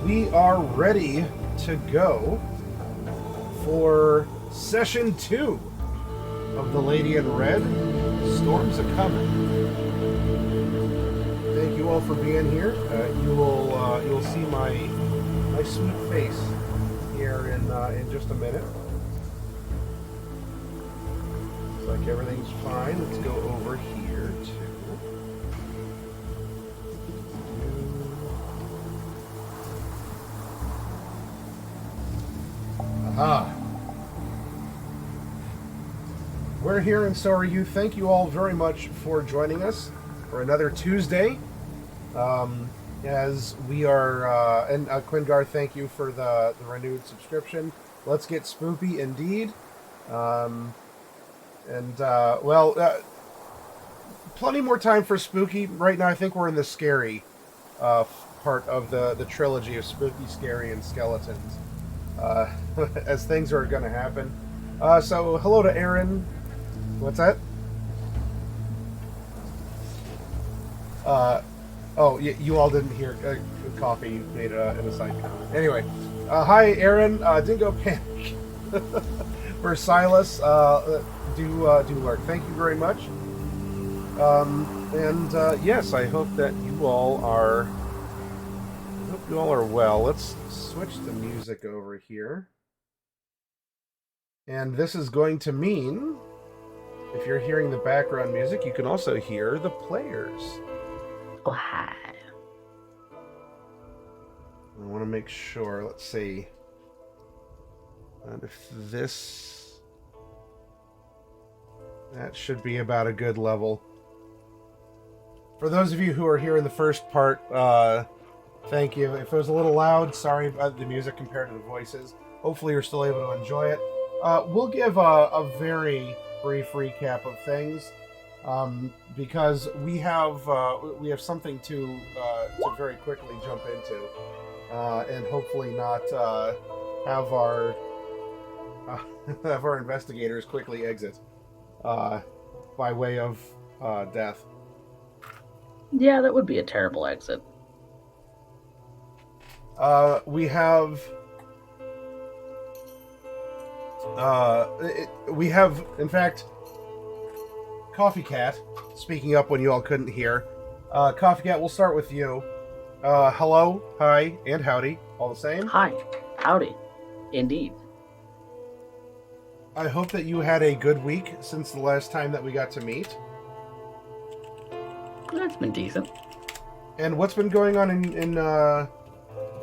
We are ready to go for session 2 of The Lady in Red, Storms a-Comin. Thank you all for being here. You will see my sweet face here in just a minute. Looks like everything's fine. Let's go over here to Aha. We're here, and so are you. Thank you all very much for joining us for another Tuesday. As we are, and Quingar, thank you for the renewed subscription. Let's get spoopy indeed. Plenty more time for spooky. Right now, I think we're in the scary part of the trilogy of spooky, scary, and skeletons. As things are going to happen. So, hello to Aaron. What's that? You all didn't hear. Coffee made an aside comment. Anyway, hi Aaron. Dingo Panic. For Silas. Do lurk. Thank you very much. Yes, I hope that you all are. I hope you all are well. Let's switch the music over here. And this is going to mean, if you're hearing the background music, you can also hear the players. Oh, hi. I want to make sure, let's see. And if this... That should be about a good level. For those of you who are here in the first part, thank you. If it was a little loud, sorry about the music compared to the voices. Hopefully you're still able to enjoy it. We'll give a very brief recap of things, because we have something to very quickly jump into, and hopefully not have our have our investigators quickly exit by way of death. Yeah, that would be a terrible exit. We have, in fact, Coffee Cat, speaking up when you all couldn't hear. Coffee Cat, we'll start with you. Hello, hi, and howdy, all the same. Hi, howdy, indeed. I hope that you had a good week since the last time that we got to meet. That's been decent. And what's been going on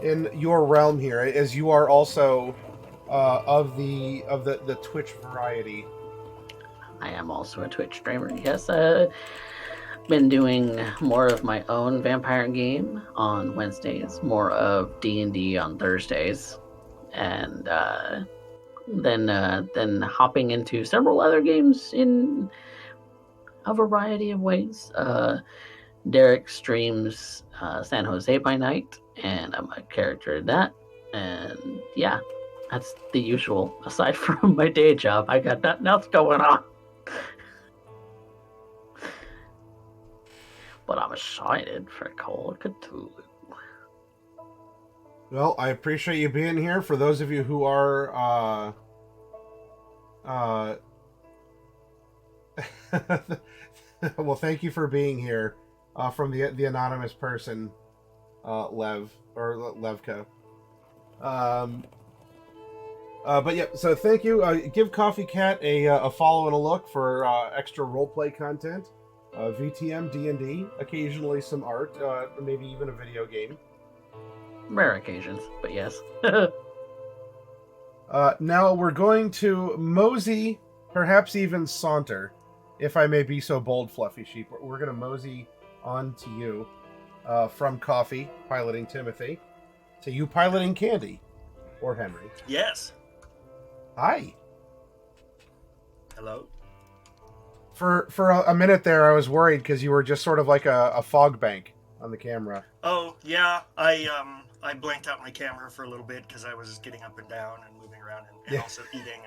in your realm here, as you are also of the Twitch variety? I am also a Twitch streamer. Yes, been doing more of my own vampire game on Wednesdays, more of D&D on Thursdays, and then hopping into several other games in a variety of ways. Derek streams San Jose by night, and I'm a character in that. And yeah, that's the usual. Aside from my day job, I got nothing else going on. But I'm excited for Call of Cthulhu. Well, I appreciate you being here. For those of you who are well, thank you for being here. From the anonymous person, Lev or Levko. But yeah, so thank you. Give Coffee Cat a follow and a look for extra roleplay content, VTM, D&D, occasionally some art, maybe even a video game. Rare occasions, but yes. Now we're going to mosey, perhaps even saunter, if I may be so bold, Fluffy Sheep. We're going to mosey on to you, from Coffee piloting Timothy to you piloting Candy or Henry. Yes. Hi. Hello. For a minute there, I was worried because you were just sort of like a fog bank on the camera. Oh yeah, I blanked out my camera for a little bit because I was getting up and down and moving around and also eating,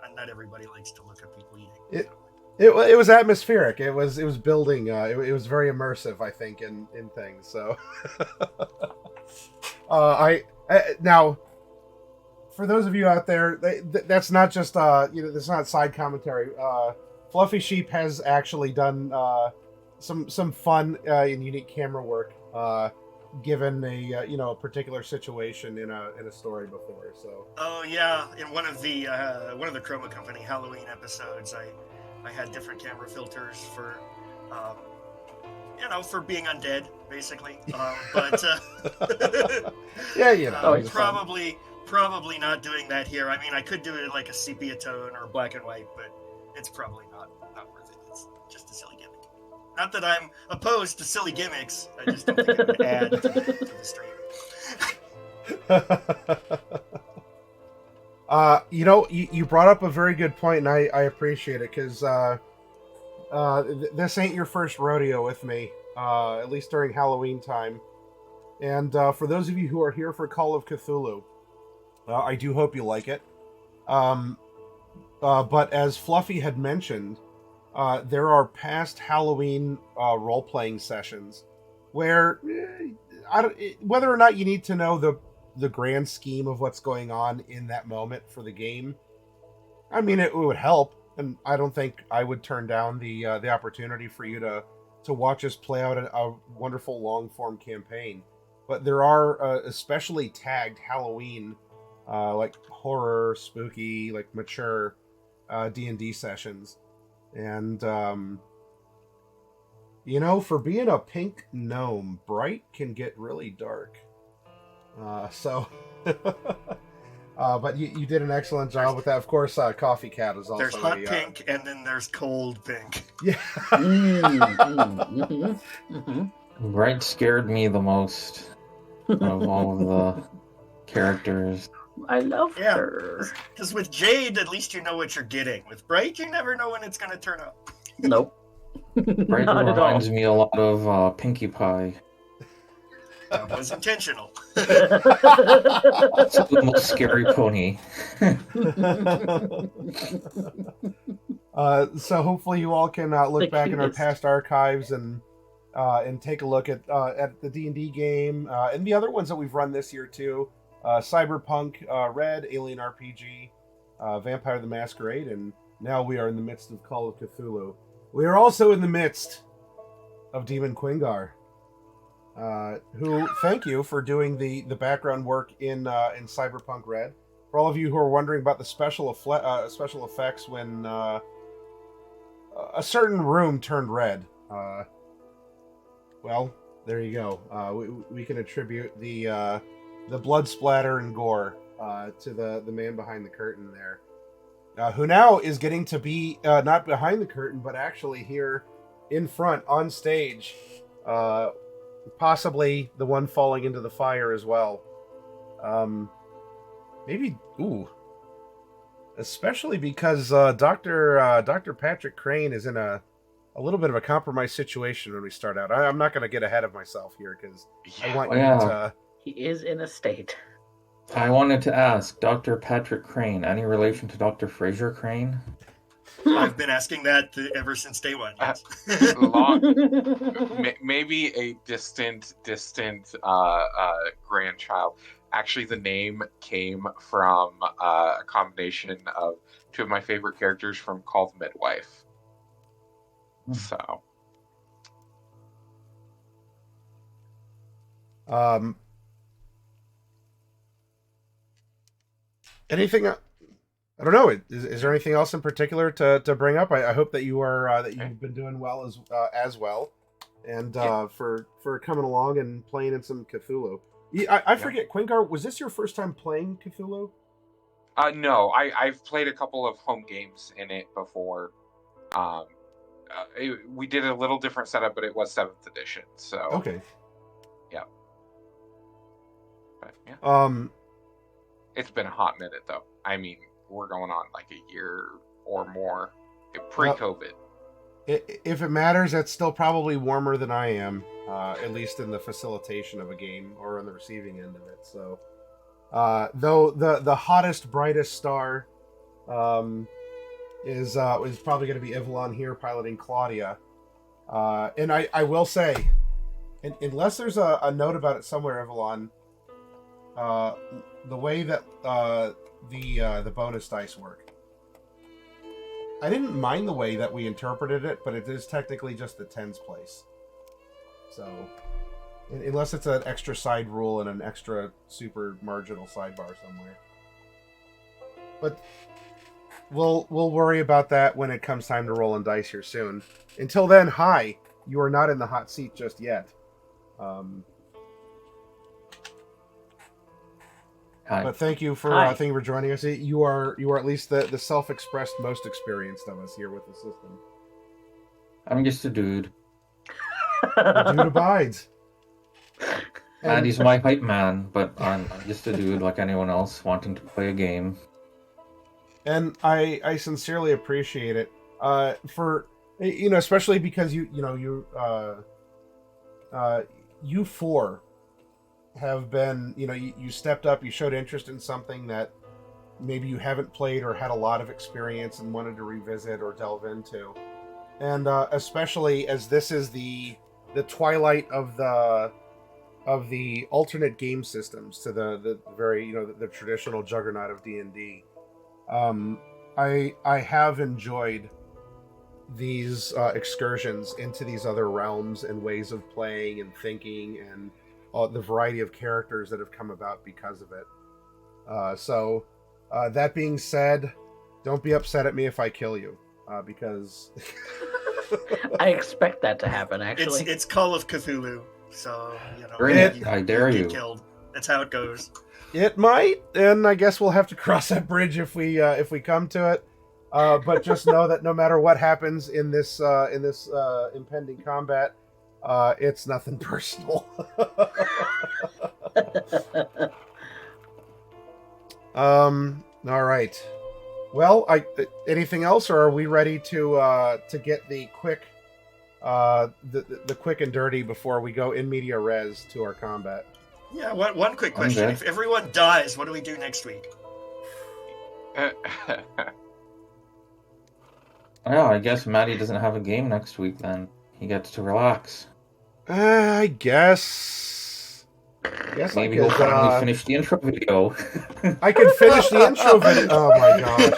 and not everybody likes to look at people eating. It was atmospheric. It was building. It was very immersive, I think, in things. So, Now, for those of you out there, that's not just that's not side commentary. Fluffy Sheep has actually done some fun and unique camera work, given a particular situation in a story before. So. Oh yeah, in one of the Chroma Company Halloween episodes, I had different camera filters for for being undead, basically. But yeah, probably not doing that here. I mean, I could do it in like a sepia tone or black and white, but it's probably not worth it. It's just a silly gimmick. Not that I'm opposed to silly gimmicks. I just don't think it would add to the stream. You brought up a very good point, and I appreciate it, because this ain't your first rodeo with me, at least during Halloween time. And for those of you who are here for Call of Cthulhu, I do hope you like it. But as Fluffy had mentioned, there are past Halloween role-playing sessions where, whether or not you need to know the grand scheme of what's going on in that moment for the game, I mean, it would help, and I don't think I would turn down the opportunity for you to watch us play out a wonderful long-form campaign. But there are especially tagged Halloween, like horror, spooky, like mature D&D sessions. And, for being a pink gnome, bright can get really dark. But you did an excellent job with that. Of course, Coffee Cat is also there's hot pink, and then there's cold pink. Yeah. Bright scared me the most of all of the characters. I love her. Because with Jade, at least you know what you're getting. With Bright, you never know when it's going to turn up. Nope. Bright reminds me a lot of Pinkie Pie. That was intentional. It's the most scary pony. So hopefully you all can look back in our past archives and take a look at the D&D game and the other ones that we've run this year too. Cyberpunk Red, Alien RPG, Vampire the Masquerade, and now we are in the midst of Call of Cthulhu. We are also in the midst of Demon Quingar, who, thank you for doing the background work in Cyberpunk Red. For all of you who are wondering about the special effects when a certain room turned red, well, there you go. We can attribute the blood splatter and gore to the man behind the curtain there, who now is getting to be not behind the curtain, but actually here in front on stage, possibly the one falling into the fire as well. Maybe, especially because Dr. Patrick Crane is in a little bit of a compromised situation when we start out. I'm not going to get ahead of myself here because I want you to. He is in a state. I wanted to ask, Dr. Patrick Crane, any relation to Dr. Fraser Crane? I've been asking that ever since day one. Yes. Maybe a distant grandchild. Actually, the name came from a combination of two of my favorite characters from Call the Midwife. So. Anything? I don't know. Is there anything else in particular to bring up? I hope that you are that you've been doing well as well, and for coming along and playing in some Cthulhu. I forget, Quingar, was this your first time playing Cthulhu? No, I've played a couple of home games in it before. We did a little different setup, but it was 7th edition. So okay. Yeah. But, yeah. It's been a hot minute, though. I mean, we're going on like a year or more pre-COVID. If it matters, that's still probably warmer than I am, at least in the facilitation of a game or on the receiving end of it. So, though the hottest, brightest star is probably going to be Evelyn here piloting Claudia. And I will say, unless there's a note about it somewhere, Evelyn, the way that the bonus dice work. I didn't mind the way that we interpreted it, but it is technically just the tens place. So, unless it's an extra side rule and an extra super marginal sidebar somewhere. But we'll worry about that when it comes time to roll on dice here soon. Until then, hi. You are not in the hot seat just yet. Hi. But thank you for joining us. You are at least the self-expressed most experienced of us here with the system. I'm just a dude. The dude abides. And he's my hype man, but I'm just a dude like anyone else wanting to play a game. And I sincerely appreciate it. For especially because you four have been, you stepped up, you showed interest in something that maybe you haven't played or had a lot of experience and wanted to revisit or delve into. And especially as this is the twilight of the alternate game systems to the very, the traditional juggernaut of D&D. I have enjoyed these excursions into these other realms and ways of playing and thinking and the variety of characters that have come about because of it. So that being said, don't be upset at me if I kill you, because I expect that to happen. Actually, it's Call of Cthulhu, so I dare you. Get killed. That's how it goes. It might, and I guess we'll have to cross that bridge if we come to it. But just know that no matter what happens in this impending combat, it's nothing personal. All right. Well, anything else, or are we ready to get the quick the quick and dirty before we go in media res to our combat? Yeah. One quick question: Okay. If everyone dies, what do we do next week? Well, I guess Maddie doesn't have a game next week then. He gets to relax. I guess Maybe I he'll could finally finish the intro video. I could finish the intro video. Oh my gosh.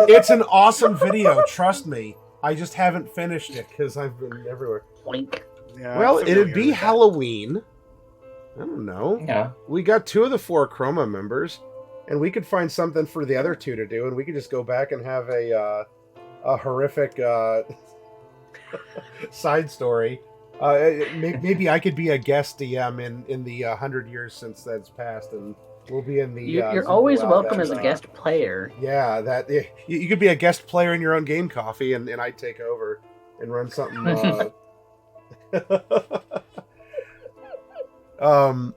It's an awesome video, trust me. I just haven't finished it because I've been everywhere. Blink. Yeah, Well, I'm familiar it'd be with that. Halloween. I don't know. Yeah. We got 2 of the 4 Chroma members, and we could find something for the other 2 to do, and we could just go back and have a horrific side story. Maybe I could be a guest DM in the 100 years since that's passed, and we'll be in the. You're Zoom always Wild welcome as a episode. guest player. Yeah, that you could be a guest player in your own game, Coffee, and I'd take over and run something. All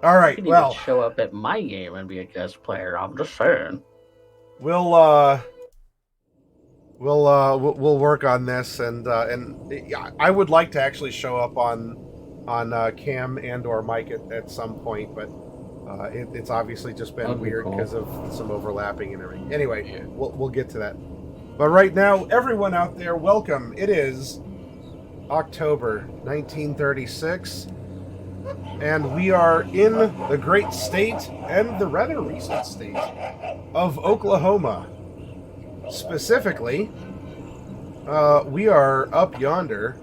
right. You can Well, even show up at my game and be a guest player. I'm just saying. we'll work on this, and I would like to actually show up on Cam and or Mike at some point, but it's obviously just been That'd be weird cool. because of some overlapping and everything. Anyway, Yeah. we'll get to that. But right now, everyone out there, welcome. It is October 1936, and we are in the great state and the rather recent state of Oklahoma. Specifically, we are up yonder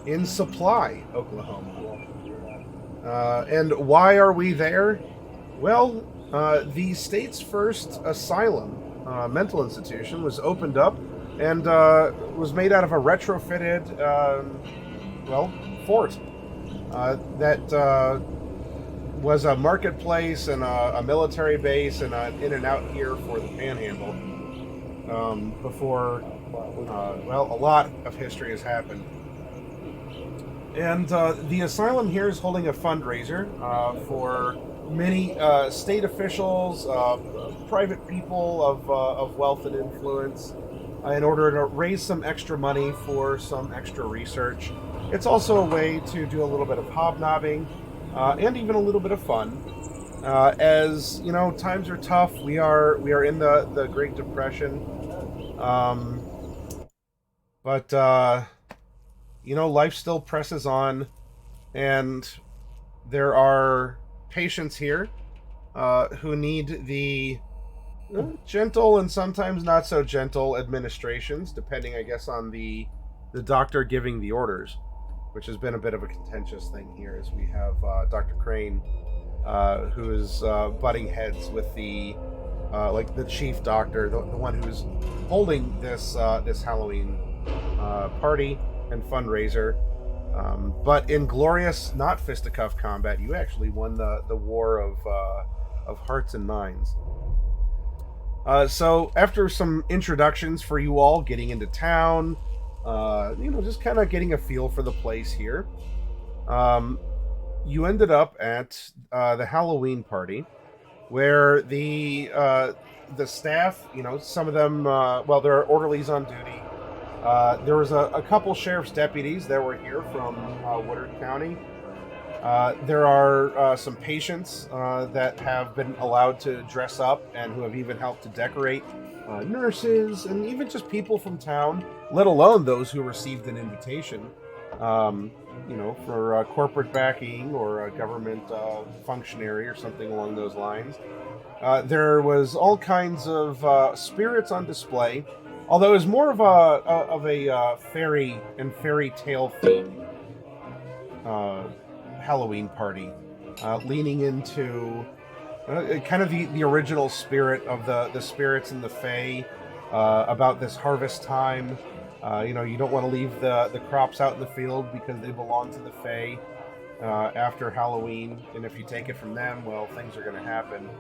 in Supply, Oklahoma. And why are we there? Well, the state's first asylum, mental institution, was opened up and was made out of a retrofitted, fort that was a marketplace and a military base and an in and out here for the panhandle. Before, a lot of history has happened. And the asylum here is holding a fundraiser for many state officials, private people of wealth and influence, in order to raise some extra money for some extra research. It's also a way to do a little bit of hobnobbing and even a little bit of fun. As you know, times are tough. We are in the Great Depression, but life still presses on, and there are patients here who need the gentle and sometimes not so gentle administrations, depending, I guess, on the doctor giving the orders, which has been a bit of a contentious thing here, as we have Dr. Crane, who is butting heads with the the chief doctor, the one who's holding this Halloween party and fundraiser. But in glorious, not fisticuff combat, you actually won the war of hearts and minds. So after some introductions for you all, getting into town, just kind of getting a feel for the place here, you ended up at the Halloween party, where the staff, some of them, there are orderlies on duty. There was a couple sheriff's deputies that were here from Woodard County. There are some patients that have been allowed to dress up and who have even helped to decorate. Nurses and even just people from town, let alone those who received an invitation, for corporate backing or a government functionary or something along those lines. There was all kinds of spirits on display, although it was more of a fairy and fairy tale theme Halloween party, leaning into kind of the original spirit of the spirits in the Fae, about this harvest time. You don't want to leave the crops out in the field because they belong to the Fae after Halloween, and if you take it from them, well, things are going to happen.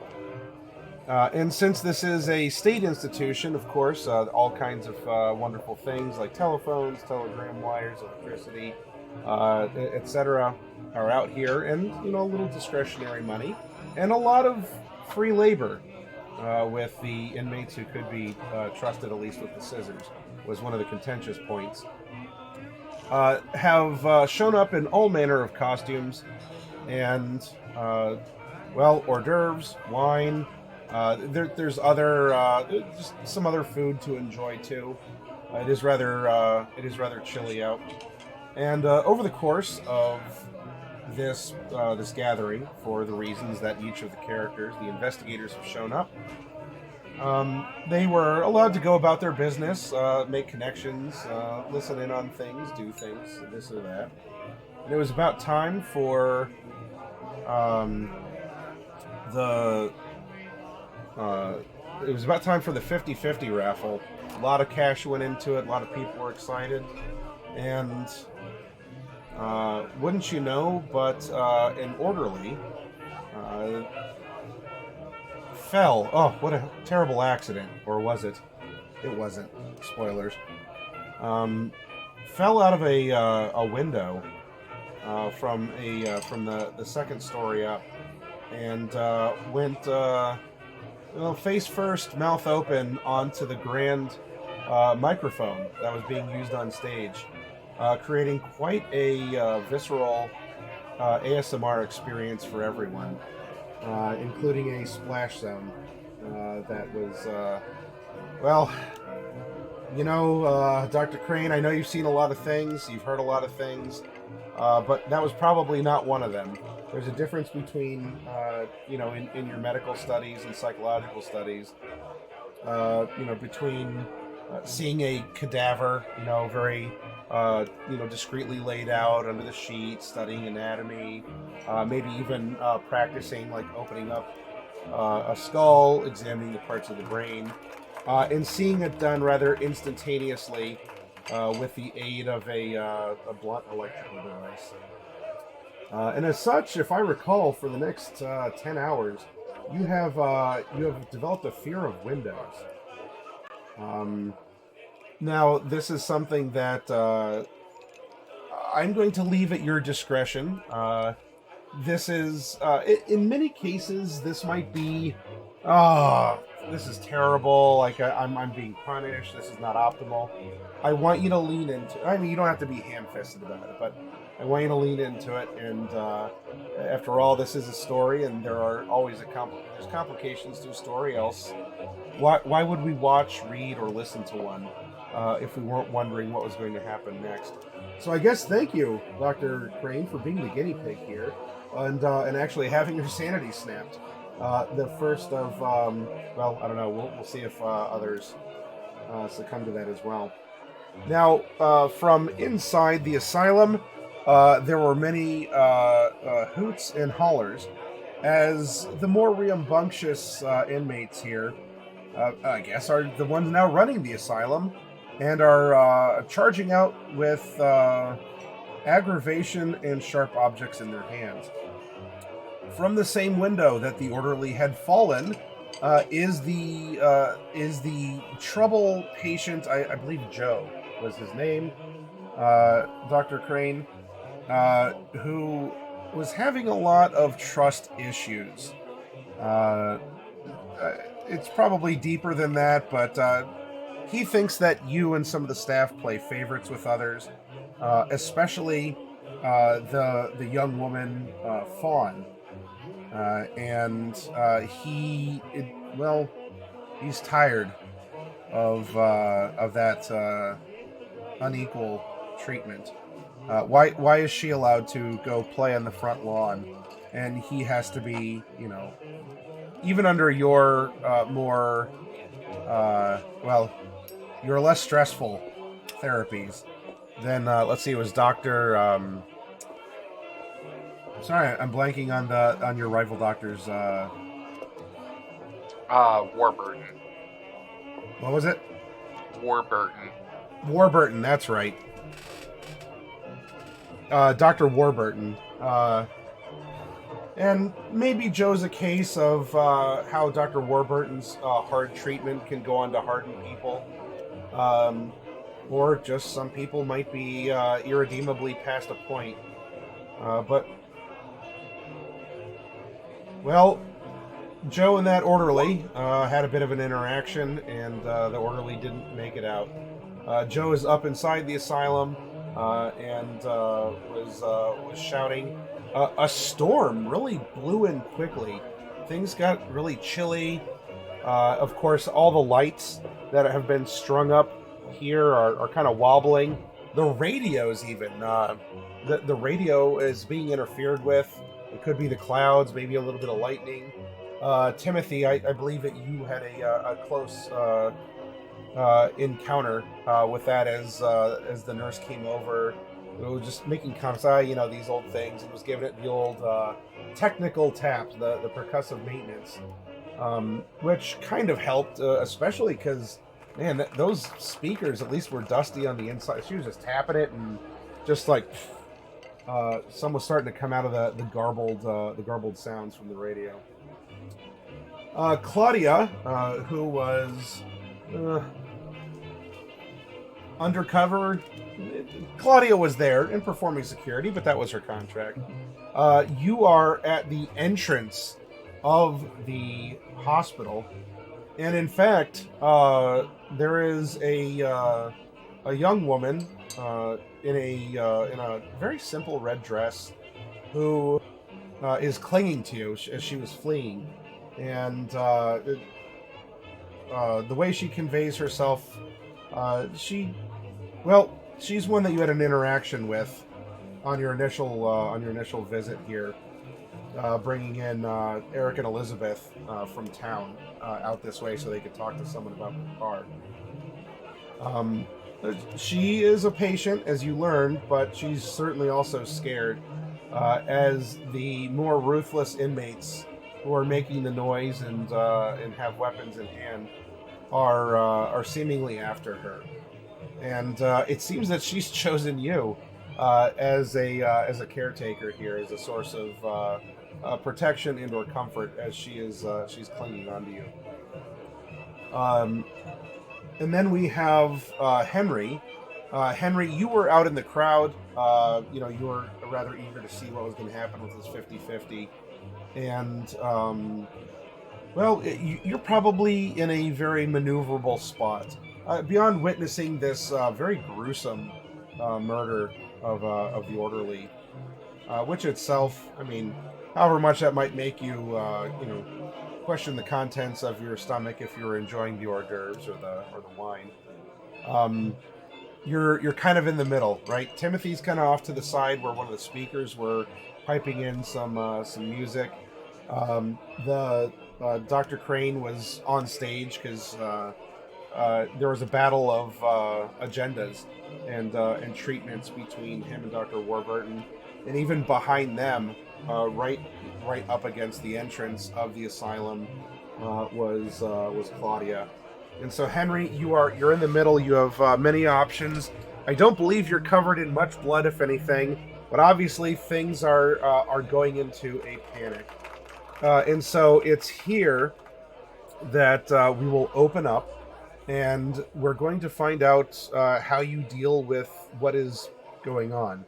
And since this is a state institution, of course, all kinds of wonderful things like telephones, telegram wires, electricity, etc. are out here, and a little discretionary money, and a lot of free labor with the inmates who could be trusted, at least with the scissors, was one of the contentious points. Have shown up in all manner of costumes, and hors d'oeuvres, wine. There's other just some other food to enjoy too. It is rather chilly out, and over the course of this gathering, for the reasons that each of the characters, the investigators, have shown up, they were allowed to go about their business, make connections, listen in on things, do things, this or that. And it was about time for the 50-50 raffle. A lot of cash went into it, a lot of people were excited, and wouldn't you know, but an orderly fell. Oh, what a terrible accident. Or was it? It wasn't. Spoilers. Fell out of a window from the second story up, and went face first, mouth open, onto the grand microphone that was being used on stage, creating quite a visceral ASMR experience for everyone, including a splash zone that was, Dr. Crane, I know you've seen a lot of things, you've heard a lot of things, but that was probably not one of them. There's a difference between, in your medical studies and psychological studies, between seeing a cadaver, very, discreetly laid out under the sheet, studying anatomy, maybe even practicing, like opening up a skull, examining the parts of the brain, and seeing it done rather instantaneously with the aid of a blunt electrical device. And as such, if I recall, for the next 10 hours, you have developed a fear of windows. Now, this is something that I'm going to leave at your discretion. This is, in many cases, this might be, this is terrible, like I'm being punished, this is not optimal. I want you to lean into, you don't have to be ham-fisted about it, but I want you to lean into it, and after all, this is a story, and there are always there's complications to a story, else why would we watch, read, or listen to one if we weren't wondering what was going to happen next? So I guess thank you, Dr. Crane, for being the guinea pig here, and actually having your sanity snapped. The first of, well, I don't know. We'll see if others succumb to that as well. Now, from inside the asylum, there were many hoots and hollers as the more rambunctious inmates here, I guess, are the ones now running the asylum and are charging out with aggravation and sharp objects in their hands. From the same window that the orderly had fallen is the trouble patient. I believe Joe was his name, Dr. Crane, who was having a lot of trust issues. It's probably deeper than that, but he thinks that you and some of the staff play favorites with others, especially the young woman, Fawn. And he's tired of that unequal treatment. Why is she allowed to go play on the front lawn, and he has to be, even under your more your less stressful therapies than let's see, it was Doctor. Sorry, I'm blanking on your rival doctor's. Warburton. What was it? Warburton. Warburton, that's right. Dr. Warburton. And maybe Joe's a case of how Dr. Warburton's hard treatment can go on to harden people. Or just some people might be irredeemably past a point. Well, Joe and that orderly had a bit of an interaction, and the orderly didn't make it out. Joe is up inside the asylum and was shouting. A storm really blew in quickly. Things got really chilly. Of course, all the lights that have been strung up here are kind of wobbling. The radios even. The radio is being interfered with. It could be the clouds, maybe a little bit of lightning. Timothy, I believe that you had a close encounter with that as the nurse came over. It was just making comments, these old things, and was giving it the old technical taps, the percussive maintenance, which kind of helped, especially because, man, those speakers at least were dusty on the inside. She was just tapping it, and just like some was starting to come out of the garbled sounds from the radio. Claudia, who was undercover. Claudia was there and performing security, but that was her contract. You are at the entrance of the hospital, and in fact, there is a young woman in a very simple red dress who is clinging to you as she was fleeing, and the way she conveys herself, she's one that you had an interaction with on your initial visit here, bringing in Eric and Elizabeth from town out this way so they could talk to someone about the car. She is a patient, as you learned, but she's certainly also scared, as the more ruthless inmates who are making the noise and have weapons in hand are seemingly after her. And it seems that she's chosen you as a caretaker here, as a source of protection and/or comfort, as she's clinging onto you. And then we have Henry. Henry, you were out in the crowd. You were rather eager to see what was going to happen with this 50-50. And, you're probably in a very maneuverable spot. Beyond witnessing this very gruesome murder of the orderly, which itself, however much that might make you, question the contents of your stomach if you're enjoying the hors d'oeuvres or the wine. You're kind of in the middle, right? Timothy's kind of off to the side where one of the speakers were piping in some music. The Dr. Crane was on stage because there was a battle of agendas and treatments between him and Dr. Warburton, and even behind them, right up against the entrance of the asylum, was Claudia. And so, Henry, you're in the middle. You have many options. I don't believe you're covered in much blood, if anything, but obviously things are going into a panic. And so it's here that we will open up, and we're going to find out how you deal with what is going on.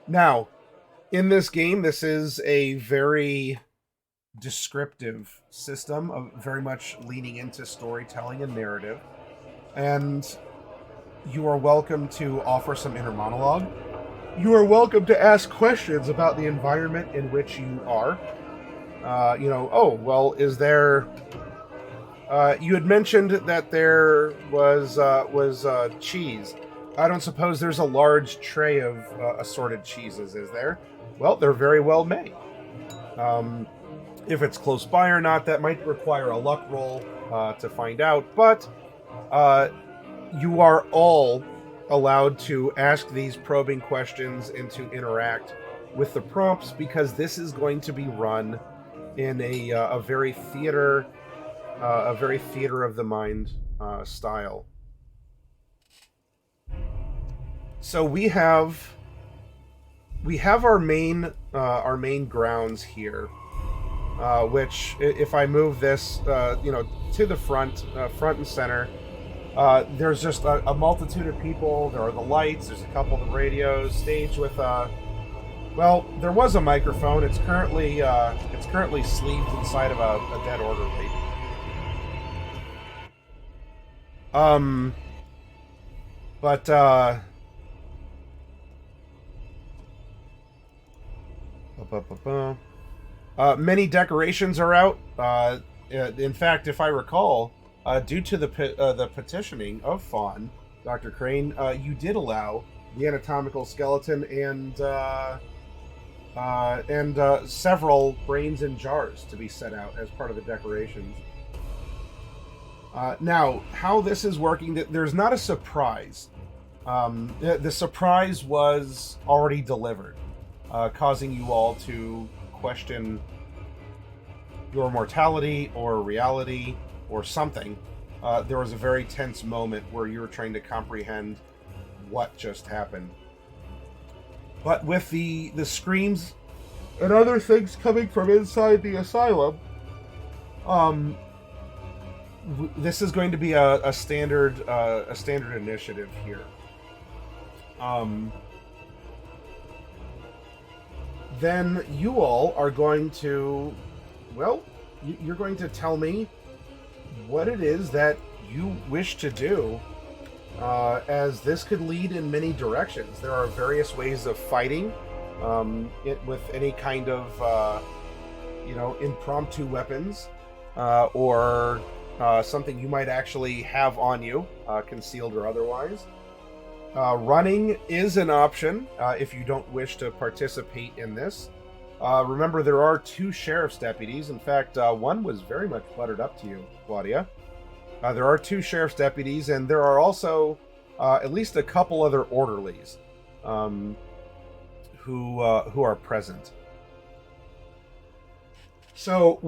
Now, in this game, this is a very descriptive system, of very much leaning into storytelling and narrative. And you are welcome to offer some inner monologue. You are welcome to ask questions about the environment in which you are. Is there... you had mentioned that there was cheese. I don't suppose there's a large tray of assorted cheeses, is there? Well, they're very well made. If it's close by or not, that might require a luck roll to find out. But you are all allowed to ask these probing questions and to interact with the prompts, because this is going to be run in a very theater of the mind style. So we have our main grounds here, which, if I move this to the front and center, there's just a multitude of people. There are the lights. There's a couple of radios. Stage with there was a microphone. It's currently sleeved inside of a dead orderly. Many decorations are out. In fact, if I recall, due to the petitioning of Fawn, Dr. Crane, you did allow the anatomical skeleton and several brains in jars to be set out as part of the decorations. Now, how this is working, there's not a surprise. The surprise was already delivered, causing you all to question your mortality or reality or something. There was a very tense moment where you were trying to comprehend what just happened. But with the screams and other things coming from inside the asylum, this is going to be a standard initiative here. Then you all are going to, you're going to tell me what it is that you wish to do, as this could lead in many directions. There are various ways of fighting with any kind of impromptu weapons, or something you might actually have on you, concealed or otherwise. Running is an option if you don't wish to participate in this. Remember, there are 2 sheriff's deputies. In fact, one was very much buttered up to you, Claudia. There are 2 sheriff's deputies, and there are also at least a couple other orderlies who are present. So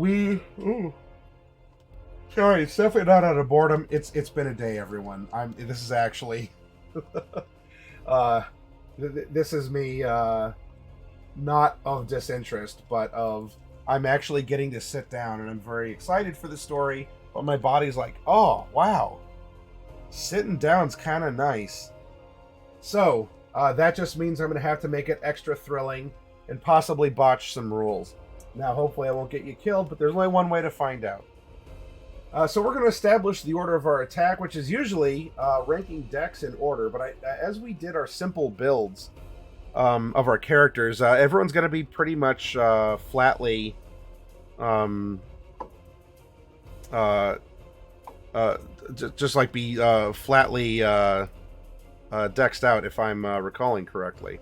sorry, it's definitely not out of boredom. It's been a day, everyone. This is actually this is me, not of disinterest, but of I'm actually getting to sit down, and I'm very excited for the story, but my body's like, oh wow, sitting down's kind of nice. So that just means I'm going to have to make it extra thrilling and possibly botch some rules. Now, hopefully I won't get you killed, but there's only one way to find out. So we're going to establish the order of our attack, which is usually ranking decks in order. But as we did our simple builds of our characters, everyone's going to be pretty much flatly just like be flatly dexed out, if I'm recalling correctly.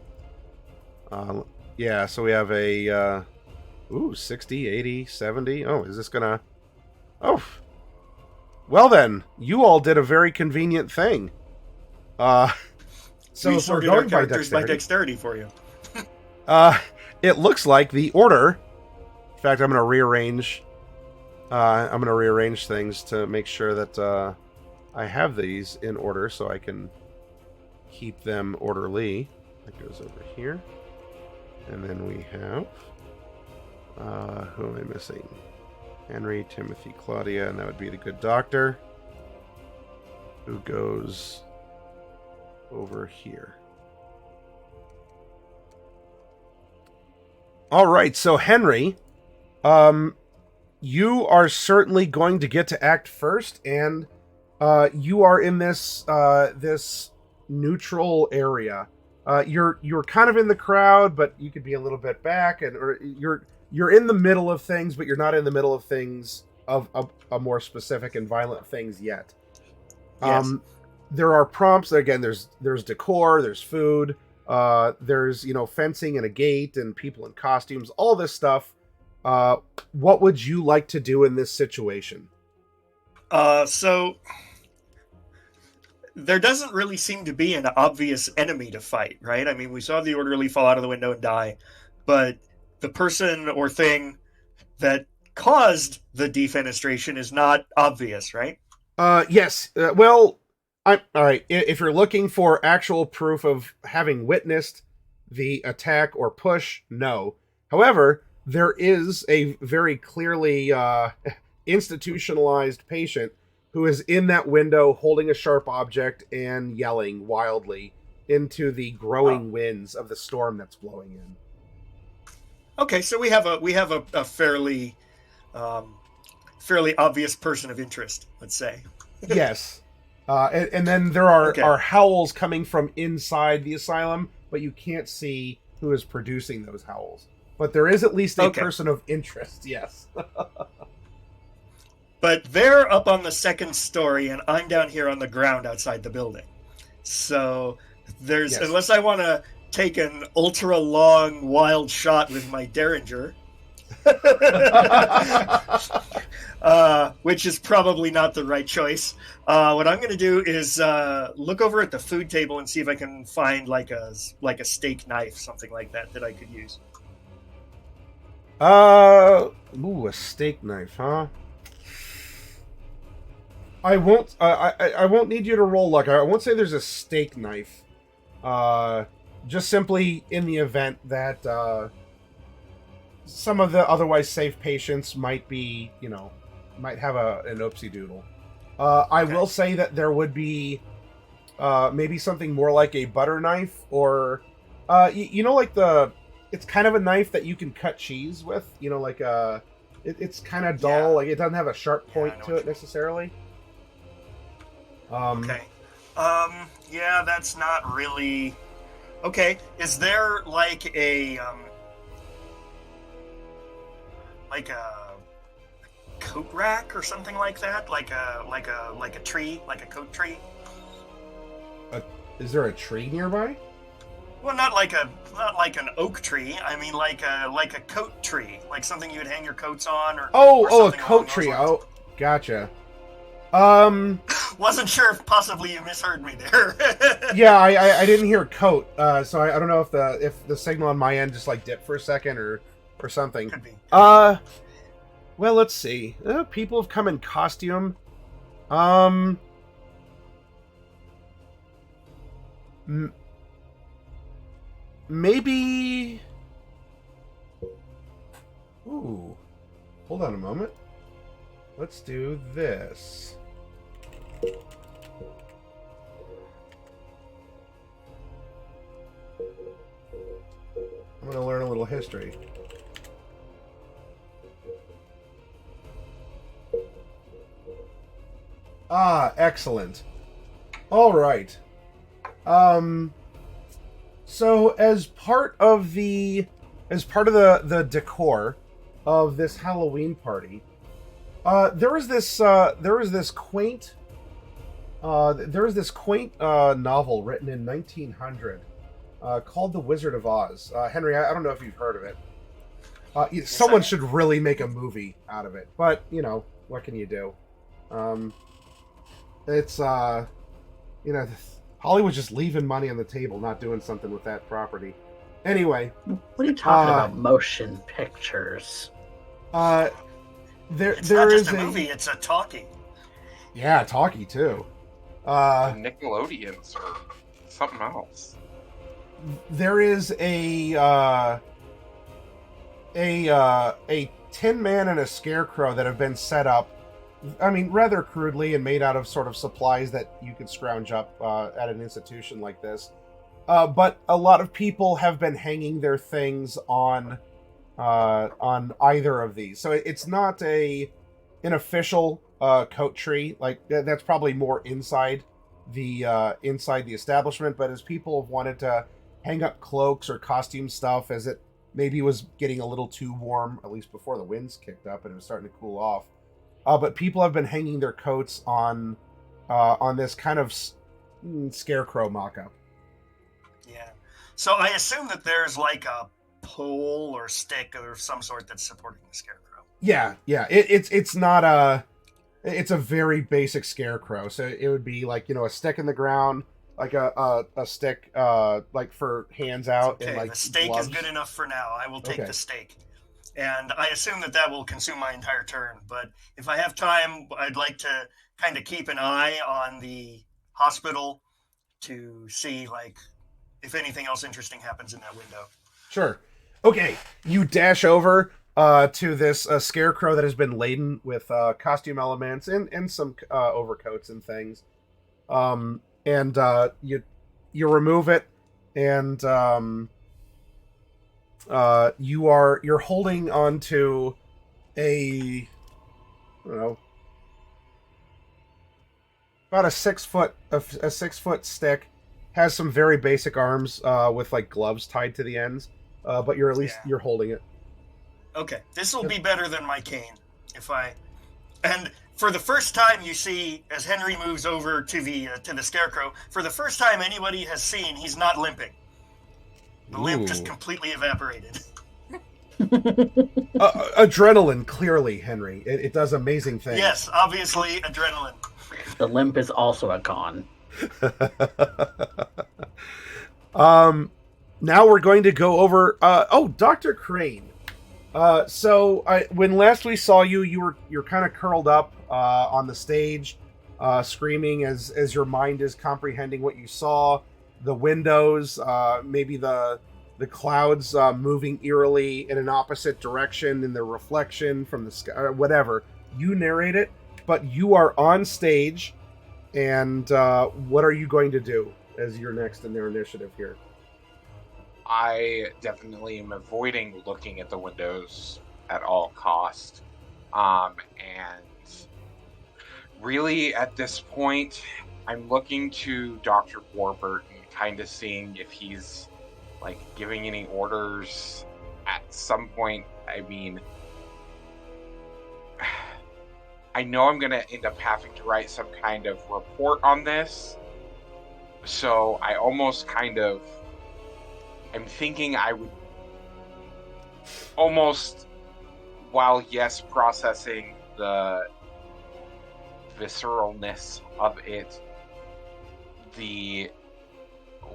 Yeah, so we have a Ooh, 60, 80, 70. Oh, is this gonna... Oh. Well then, you all did a very convenient thing. So we if we're sorted our going by characters by dexterity, dexterity for you. it looks like the order... In fact, I'm going to rearrange... I'm going to rearrange things to make sure that I have these in order so I can keep them orderly. That goes over here. And then we have... who am I missing? Henry, Timothy, Claudia, and that would be the good doctor. Who goes over here. All right, so Henry, you are certainly going to get to act first, and you are in this this neutral area. You're kind of in the crowd, but you could be a little bit back, and or you're in the middle of things, but you're not in the middle of things of a more specific and violent things yet. Yes. There are prompts. Again, there's decor, there's food, there's fencing and a gate and people in costumes, all this stuff. What would you like to do in this situation? So there doesn't really seem to be an obvious enemy to fight, right? I mean, we saw the orderly fall out of the window and die, but the person or thing that caused the defenestration is not obvious, right? Yes. Well, all right. If you're looking for actual proof of having witnessed the attack or push, no. However, there is a very clearly institutionalized patient who is in that window holding a sharp object and yelling wildly into the growing winds of the storm that's blowing in. Okay, so we have a fairly fairly obvious person of interest, let's say. Yes. And then there are Okay. howls coming from inside the asylum, but you can't see who is producing those howls. But there is at least a Okay. person of interest, yes. But they're up on the second story, and I'm down here on the ground outside the building. So there's, Yes. unless I want to take an ultra long wild shot with my Derringer, which is probably not the right choice. What I'm going to do is look over at the food table and see if I can find like a steak knife, something like that I could use. Ooh, a steak knife, huh? I won't. I won't need you to roll luck. I won't say there's a steak knife. Just simply in the event that some of the otherwise safe patients might be, might have an oopsie doodle. I Okay. will say that there would be maybe something more like a butter knife, or like it's kind of a knife that you can cut cheese with. It's kind of dull. Yeah. Like it doesn't have a sharp Yeah, I point know to what it you mean. necessarily. Okay. Yeah, that's not really... Okay, is there like a coat rack or something like that? Like a tree, like a coat tree? Is there a tree nearby? Well, not like an oak tree. I mean like a coat tree, like something you'd hang your coats on, or or Oh, a something along coat those tree. lines. Oh, gotcha. Wasn't sure if possibly you misheard me there. Yeah, I didn't hear coat, so I don't know if the signal on my end just like dipped for a second or something. Could be. Well, let's see. People have come in costume. Maybe. Ooh, hold on a moment. Let's do this. I'm going to learn a little history. Ah, excellent. All right. So as part of the decor of this Halloween party, there was this quaint novel written in 1900 called The Wizard of Oz. Henry, I don't know if you've heard of it. Someone should really make a movie out of it, but you know, what can you do? It's you know, Hollywood's just leaving money on the table, not doing something with that property. Anyway, What are you talking about? Motion pictures. There It's there not is just a movie; it's a talkie. Yeah, talkie too. The Nickelodeons or something else. There is a Tin Man and a Scarecrow that have been set up. I mean, rather crudely and made out of sort of supplies that you could scrounge up at an institution like this. But a lot of people have been hanging their things on either of these, so it's not an official coat tree. Like that's probably more inside the establishment. But as people have wanted to hang up cloaks or costume stuff, as it maybe was getting a little too warm, at least before the winds kicked up and it was starting to cool off. But people have been hanging their coats on this kind of scarecrow mock-up. Yeah. So I assume that there's like a pole or stick or some sort that's supporting the scarecrow. Yeah. It's not a. It's a very basic scarecrow. So it would be like, you know, a stick in the ground, like a stick like for hands out. Okay, and like the steak gloves. is good enough for now. I will take Okay. the steak. And I assume that will consume my entire turn. But if I have time, I'd like to kind of keep an eye on the hospital to see, like, if anything else interesting happens in that window. Sure. Okay, you dash over to this scarecrow that has been laden with costume elements and some overcoats and things. And you remove it, and you're holding onto I don't know, about a 6 foot stick. Has some very basic arms with like gloves tied to the ends, but you're at least you're holding it. Okay, this will be better than my cane and for the first time, you see, as Henry moves over to the scarecrow, for the first time anybody has seen, he's not limping. The limp just completely evaporated. Adrenaline, clearly, Henry. It does amazing things. Yes, obviously, adrenaline. The limp is also a con. Now we're going to go over. Dr. Crane. When last we saw you, you're kind of curled up on the stage, screaming as your mind is comprehending what you saw. The windows, maybe the clouds moving eerily in an opposite direction in the reflection from the sky, or whatever. You narrate it, but you are on stage, and what are you going to do as your next in their initiative here? I definitely am avoiding looking at the windows at all cost. And really at this point, I'm looking to Dr. Warburton, kind of seeing if he's like giving any orders at some point. I mean, I know I'm going to end up having to write some kind of report on this. So I almost I'm thinking I would almost, while yes, processing the visceralness of it, the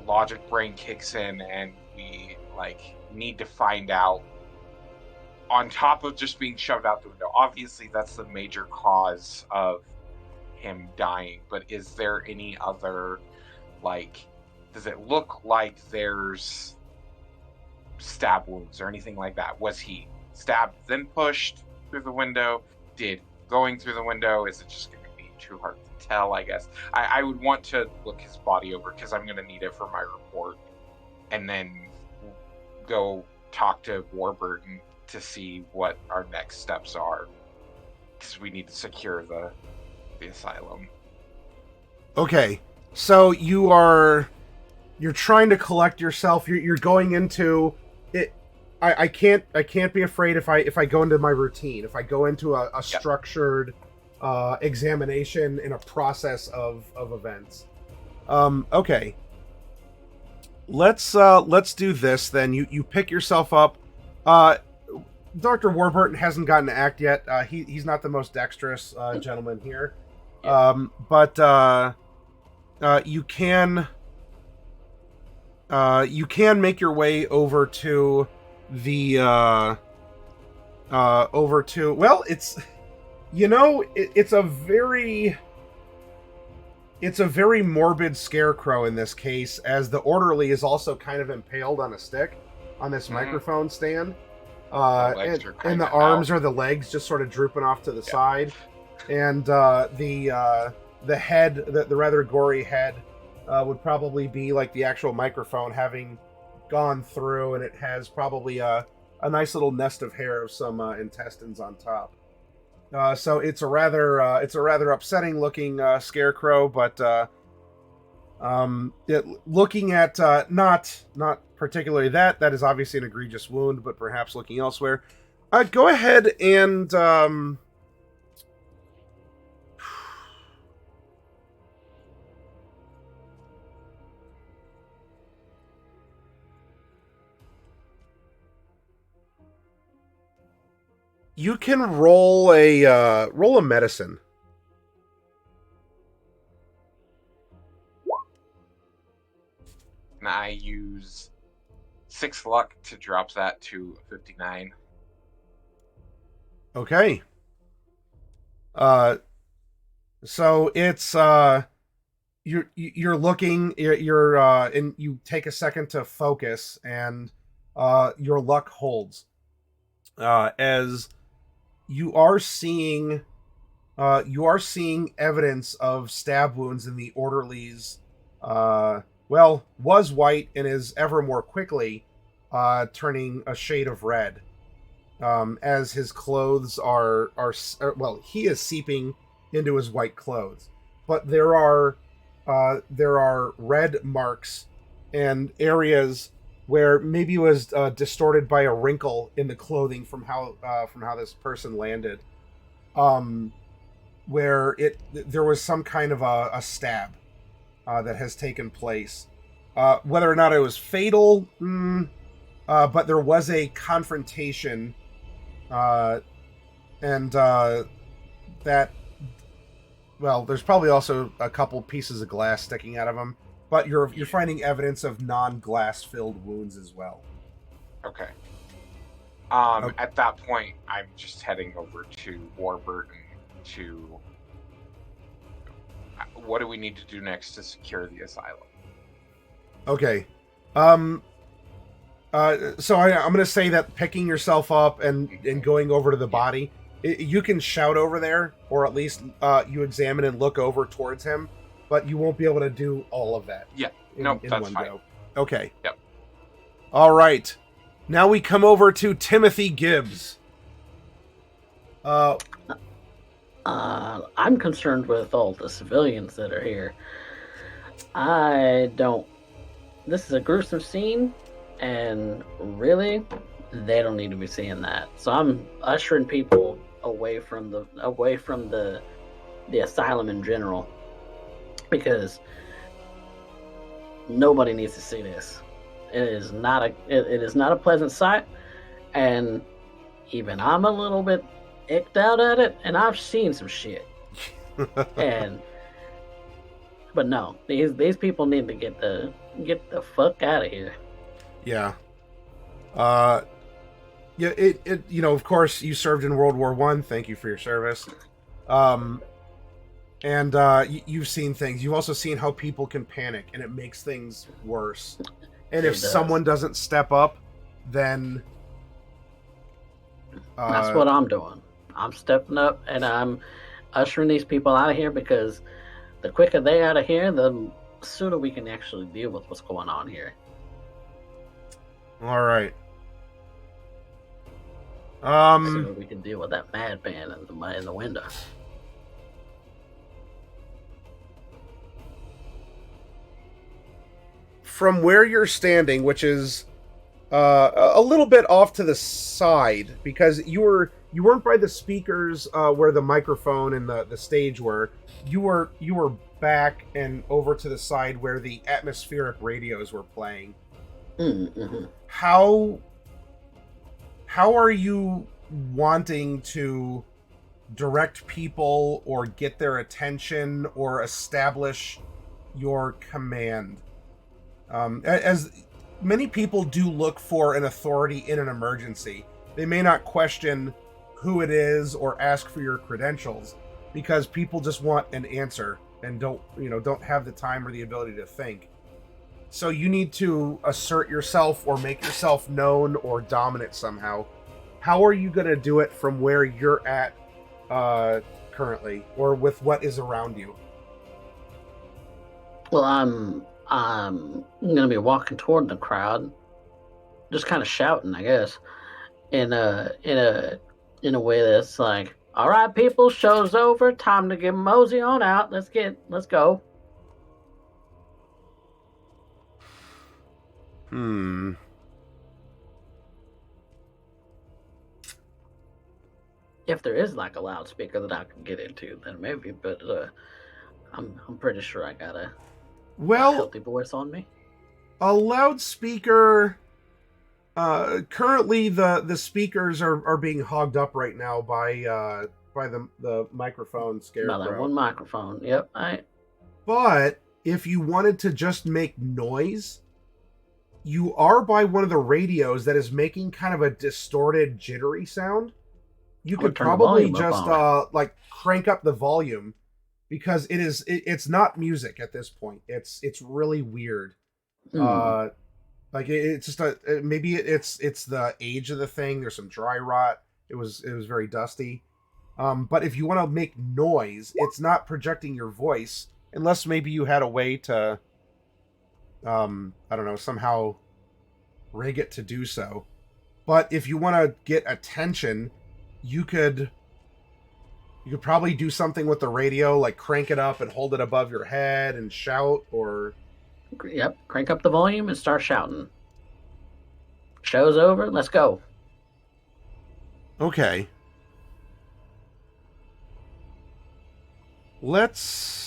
logic brain kicks in and we need to find out, on top of just being shoved out the window. Obviously that's the major cause of him dying, but is there any other, does it look like there's stab wounds or anything like that? Was he stabbed then pushed through the window? Did going through the window, is it just going to be too hard to tell? I guess I would want to look his body over because I'm going to need it for my report, and then go talk to Warburton to see what our next steps are, because we need to secure the asylum. Okay, so you're trying to collect yourself. You're going into it. I can't be afraid if I go into my routine. If I go into a structured examination in a process of events. Okay. Let's do this then. You pick yourself up. Dr. Warburton hasn't gotten to act yet. He's not the most dexterous gentleman here. Yeah. But you can make your way over to the well, it's it's a very morbid scarecrow in this case, as the orderly is also kind of impaled on a stick on this microphone stand. And the arms are the legs just sort of drooping off to the side. And the head, the rather gory head, would probably be like the actual microphone having gone through, and it has probably a nice little nest of hair of some intestines on top. So it's a rather upsetting looking scarecrow, but looking at not particularly that is obviously an egregious wound, but perhaps looking elsewhere. Go ahead and you can roll a medicine. And I use 6 luck to drop that to 59. Okay. So it's you're looking, and you take a second to focus, and your luck holds. As you are seeing evidence of stab wounds in the orderly's was white and is ever more quickly turning a shade of red, as his clothes are he is seeping into his white clothes, but there are red marks and areas where maybe it was distorted by a wrinkle in the clothing from how this person landed, where there was some kind of a stab that has taken place. Whether or not it was fatal, but there was a confrontation, and that, well, there's probably also a couple pieces of glass sticking out of him, but you're finding evidence of non-glass filled wounds as well. Okay. At that point, I'm just heading over to Warburton to... What do we need to do next to secure the asylum? Okay. So I'm going to say that picking yourself up and going over to the body, you can shout over there, or at least you examine and look over towards him, but you won't be able to do all of that. Yeah. In that's one fine. go. Okay. Yep. All right. Now we come over to Timothy Gibbs. I'm concerned with all the civilians that are here. This is a gruesome scene, and really, they don't need to be seeing that. So I'm ushering people away from the asylum in general, because nobody needs to see this. It is not a pleasant sight, and even I'm a little bit icked out at it, and I've seen some shit. But no, these people need to get the fuck out of here. Yeah. Of course, you served in World War I. Thank you for your service. And you've seen things. You've also seen how people can panic, and it makes things worse. And if someone doesn't step up, then... That's what I'm doing. I'm stepping up, and I'm ushering these people out of here, because the quicker they're out of here, the sooner we can actually deal with what's going on here. All right. The sooner we can deal with that madman in the window. From where you're standing, which is a little bit off to the side, because you weren't by the speakers where the microphone and the stage were. You were back and over to the side where the atmospheric radios were playing. Mm-hmm. how are you wanting to direct people or get their attention or establish your command? As many people do look for an authority in an emergency, they may not question who it is or ask for your credentials because people just want an answer and don't have the time or the ability to think. So you need to assert yourself or make yourself known or dominant somehow. How are you going to do it from where you're at currently, or with what is around you? Well, I'm gonna be walking toward the crowd, just kind of shouting, I guess, in a way that's like, "All right, people, show's over. Time to get mosey on out. Let's go." If there is like a loudspeaker that I can get into, then maybe. But I'm pretty sure I got a healthy voice on me. A loudspeaker. Currently, the speakers are being hogged up right now by the microphone scarecrow. By that one microphone. Yep. But if you wanted to just make noise, you are by one of the radios that is making kind of a distorted, jittery sound. You could probably just like crank up the volume, because it's not music at this point. It's really weird. Like it's just maybe it's the age of the thing. There's some dry rot. It was very dusty. But if you want to make noise, it's not projecting your voice, unless maybe you had a way to I don't know, somehow rig it to do so. But if you want to get attention, you could probably do something with the radio, like crank it up and hold it above your head and shout, or... Yep, crank up the volume and start shouting. Show's over, let's go. Okay. Let's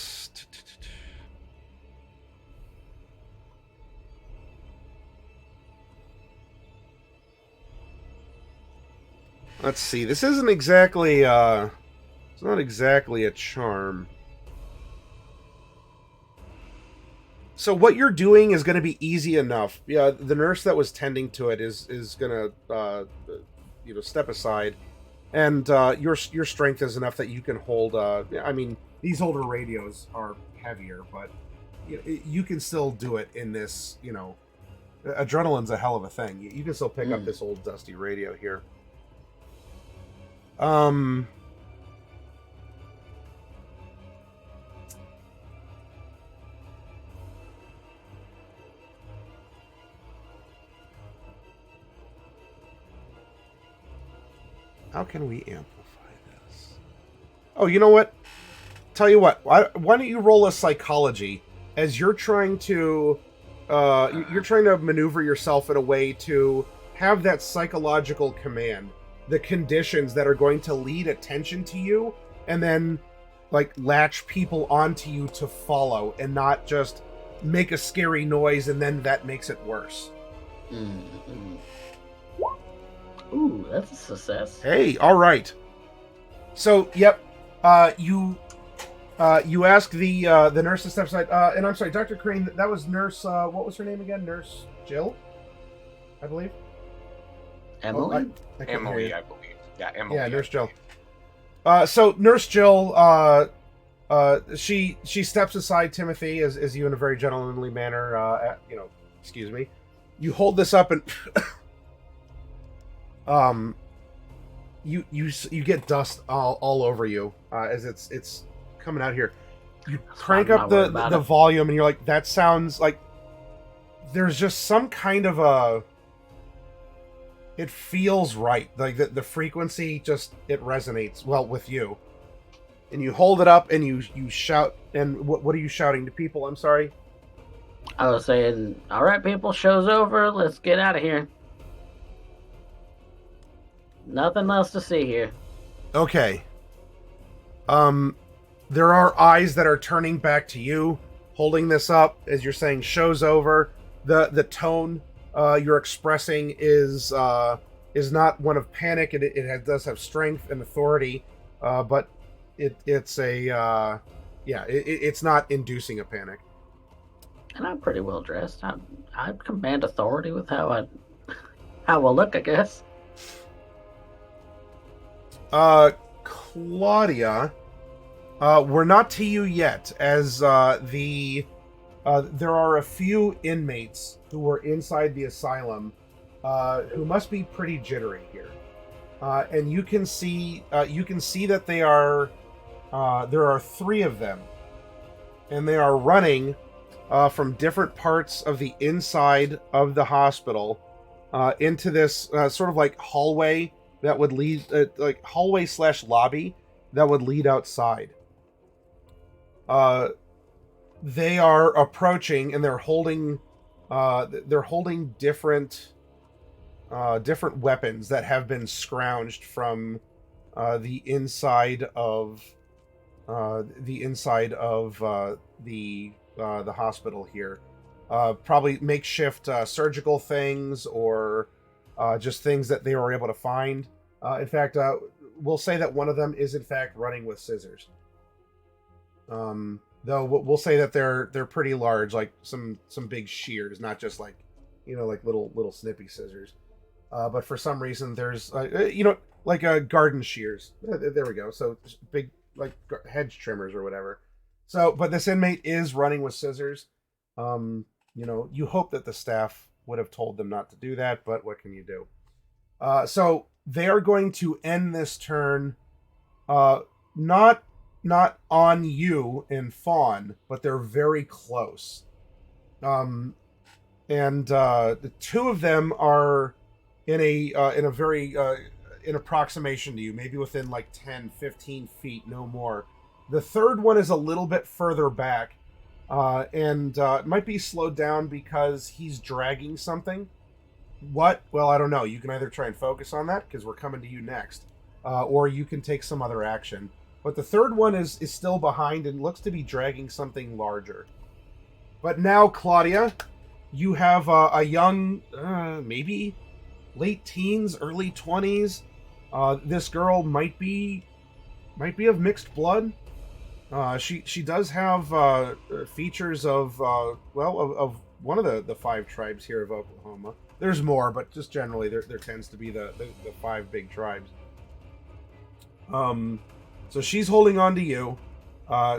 see. This isn't exactly it's not exactly a charm. So what you're doing is going to be easy enough. Yeah, the nurse that was tending to it is going to step aside, and your strength is enough that you can hold. I mean, these older radios are heavier, but you can still do it in this. Adrenaline's a hell of a thing. You can still pick up this old dusty radio here. How can we amplify this? Oh, you know what? Tell you what. Why don't you roll a psychology as you're trying to maneuver yourself in a way to have that psychological command, the conditions that are going to lead attention to you, and then like latch people onto you to follow, and not just make a scary noise and then that makes it worse. Ooh, that's a success. Hey, all right. So, yep, you ask the nurse to step aside, and I'm sorry, Dr. Crane, that was Nurse. What was her name again? Nurse Jill, I believe. Emily. Emily, I believe. Yeah, Emily. Yeah, Nurse Jill. So Nurse Jill, she steps aside Timothy as you in a very gentlemanly manner. Excuse me. You hold this up and you get dust all over you as it's coming out here. You crank up the volume and you're like, that sounds like there's just some kind of a... It feels right. Like the frequency just, it resonates well with you. And you hold it up and you shout. And what are you shouting to people? I'm sorry. I was saying, all right, people, show's over. Let's get out of here. Nothing else to see here. Okay. There are eyes that are turning back to you, holding this up as you're saying show's over. The tone you're expressing is is not one of panic, and does have strength and authority, but it's not inducing a panic. And I'm pretty well dressed. I command authority with how I look, I guess. Claudia, we're not to you yet, as there are a few inmates who were inside the asylum who must be pretty jittery here, and you can see that they are there are 3 of them, and they are running from different parts of the inside of the hospital into this sort of like hallway that would lead, like hallway/lobby that would lead outside. They are approaching, and they're holding different weapons that have been scrounged from the inside of the hospital here. Probably makeshift surgical things, or just things that they were able to find. In fact, we'll say that one of them is in fact running with scissors. Though we'll say that they're pretty large, like some big shears, not just like like little snippy scissors. But for some reason there's like garden shears. There we go. So big like hedge trimmers or whatever. So, but this inmate is running with scissors. You hope that the staff would have told them not to do that, but what can you do? So they are going to end this turn, not on you and Fawn, but they're very close. And the 2 of them are in a very in approximation to you, maybe within like 10-15 feet, no more. The 3rd one is a little bit further back, and it might be slowed down because he's dragging something. What? Well, I don't know. You can either try and focus on that, because we're coming to you next, or you can take some other action. But the 3rd one is still behind and looks to be dragging something larger. But now, Claudia, you have a young, maybe late teens, early 20s. This girl might be of mixed blood. She does have features of of one of the 5 tribes here of Oklahoma. There's more, but just generally there tends to be the 5 big tribes. So she's holding on to you.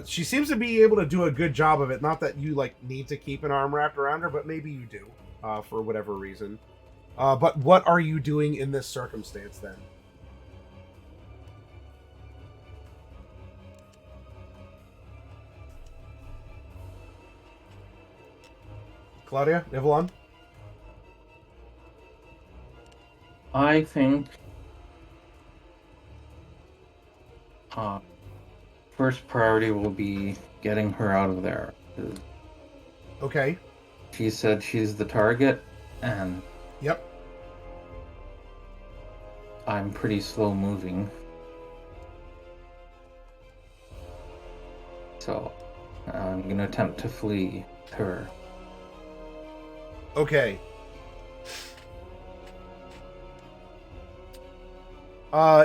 She seems to be able to do a good job of it. Not that you need to keep an arm wrapped around her, but maybe you do for whatever reason. But what are you doing in this circumstance then? Claudia, Nivalon? I think first priority will be getting her out of there. Okay. She said she's the target, and yep, I'm pretty slow moving. So I'm going to attempt to flee her. Okay.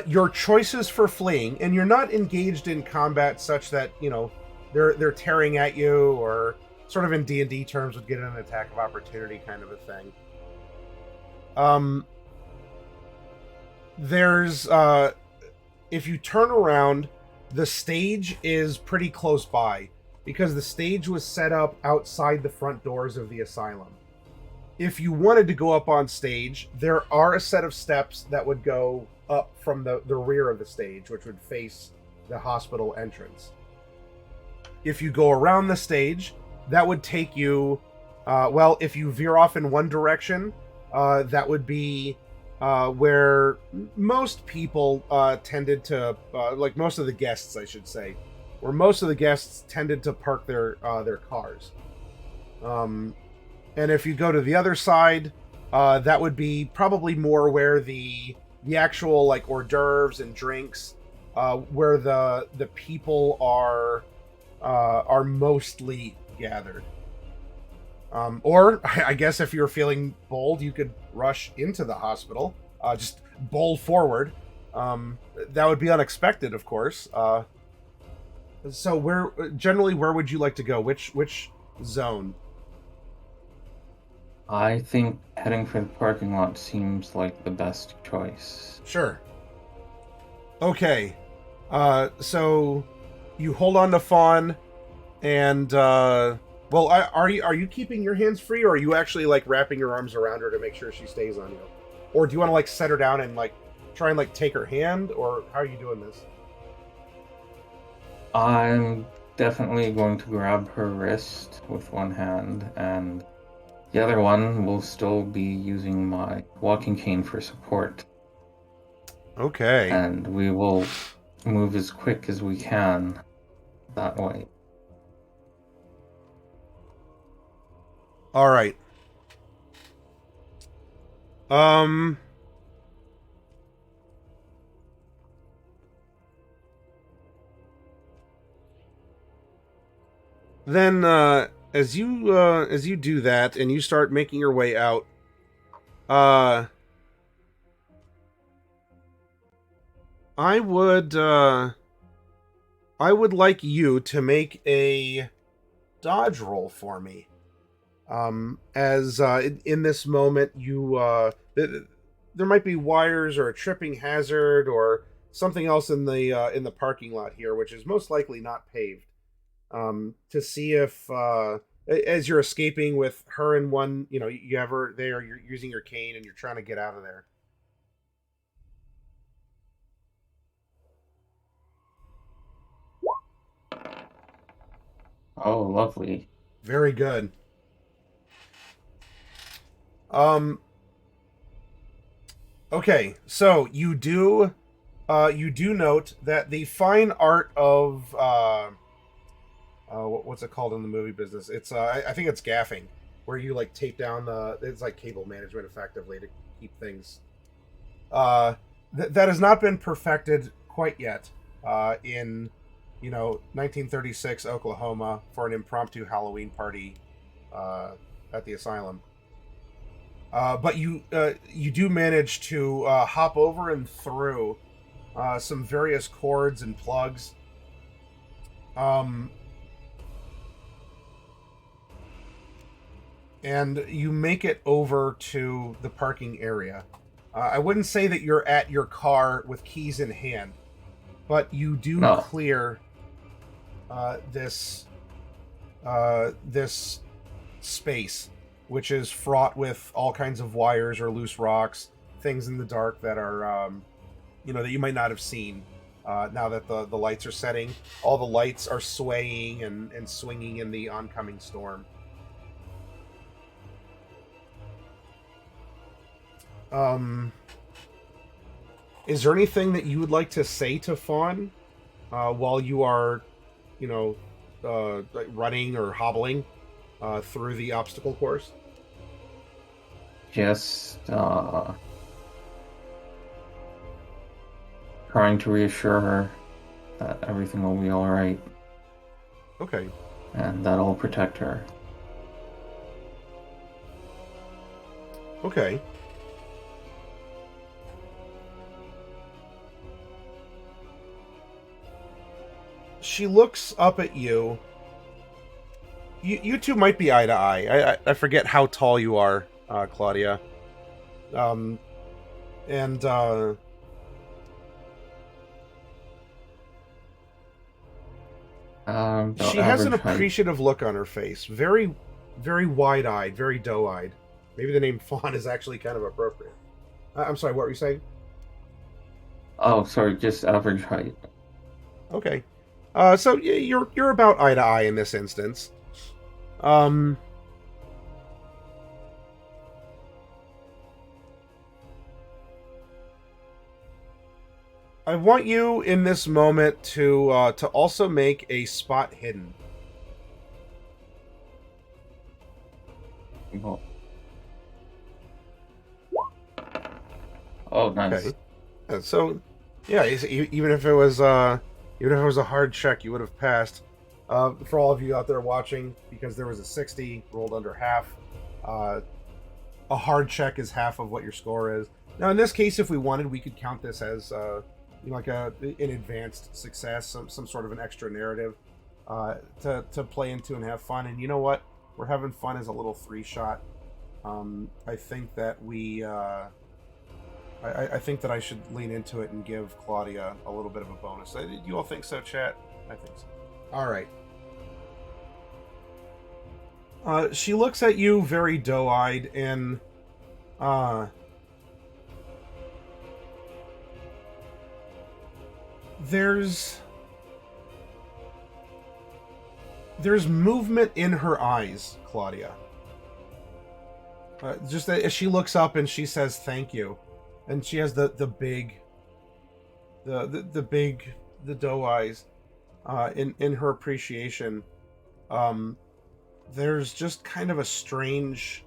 Your choices for fleeing, and you're not engaged in combat such that, they're tearing at you, or sort of in D&D terms would get an attack of opportunity kind of a thing. There's, if you turn around, the stage is pretty close by, because the stage was set up outside the front doors of the asylum. If you wanted to go up on stage, there are a set of steps that would go up from the rear of the stage, which would face the hospital entrance. If you go around the stage, that would take you, if you veer off in one direction, that would be where most people tended to, most of the guests, I should say, where most of the guests tended to park their cars. And if you go to the other side, that would be probably more where the actual hors d'oeuvres and drinks, where the people are mostly gathered. Or I guess if you're feeling bold, you could rush into the hospital. just bowl forward. That would be unexpected, of course. So where would you like to go? Which zone? I think heading for the parking lot seems like the best choice. Sure. Okay. So you hold on to Fawn, and well, are you keeping your hands free, or are you actually like wrapping your arms around her to make sure she stays on you, or do you want to like set her down and like try and like take her hand, or how are you doing this? I'm definitely going to grab her wrist with one hand, and the other one will still be using my walking cane for support. Okay. And we will move as quick as we can that way. All right. Then, as you do that and you start making your way out, I would like you to make a dodge roll for me. As in this moment, there might be wires or a tripping hazard or something else in the parking lot here, which is most likely not paved. To see if as you're escaping with her in one, you have her there, you're using your cane and you're trying to get out of there. Oh, lovely. Very good. Okay, so you do note that the fine art of what's it called in the movie business? It's I think it's gaffing, where you like tape down it's like cable management effectively to keep things. That has not been perfected quite yet. In 1936 Oklahoma for an impromptu Halloween party at the asylum. But you do manage to hop over and through some various cords and plugs. And you make it over to the parking area. I wouldn't say that you're at your car with keys in hand, but you do clear this space, which is fraught with all kinds of wires or loose rocks, things in the dark that are, that you might not have seen. Now that the lights are setting, all the lights are swaying and swinging in the oncoming storm. Is there anything that you would like to say to Fawn while you are, running or hobbling through the obstacle course? Just trying to reassure her that everything will be all right. Okay. And that I'll protect her. Okay. She looks up at you. You two might be eye to eye. I forget how tall you are, Claudia. She has an appreciative look on her face. Very, very wide-eyed, very doe-eyed. Maybe the name Fawn is actually kind of appropriate. I'm sorry, what were you saying? Oh, sorry, just average height. Okay. So you're about eye to eye in this instance. I want you in this moment to also make a spot hidden. Oh, nice. Okay. So, yeah, even if it was a hard check, you would have passed. For all of you out there watching, because there was a 60 rolled under half, a hard check is half of what your score is. Now, in this case, if we wanted, we could count this as like an advanced success, some sort of an extra narrative to play into and have fun. And you know what? We're having fun as a little 3-shot. I think that I think that I should lean into it and give Claudia a little bit of a bonus. You all think so, chat? I think so. All right. She looks at you very doe-eyed and there's movement in her eyes, Claudia. Just as she looks up and she says thank you, and she has the doe eyes in her appreciation. There's just kind of a strange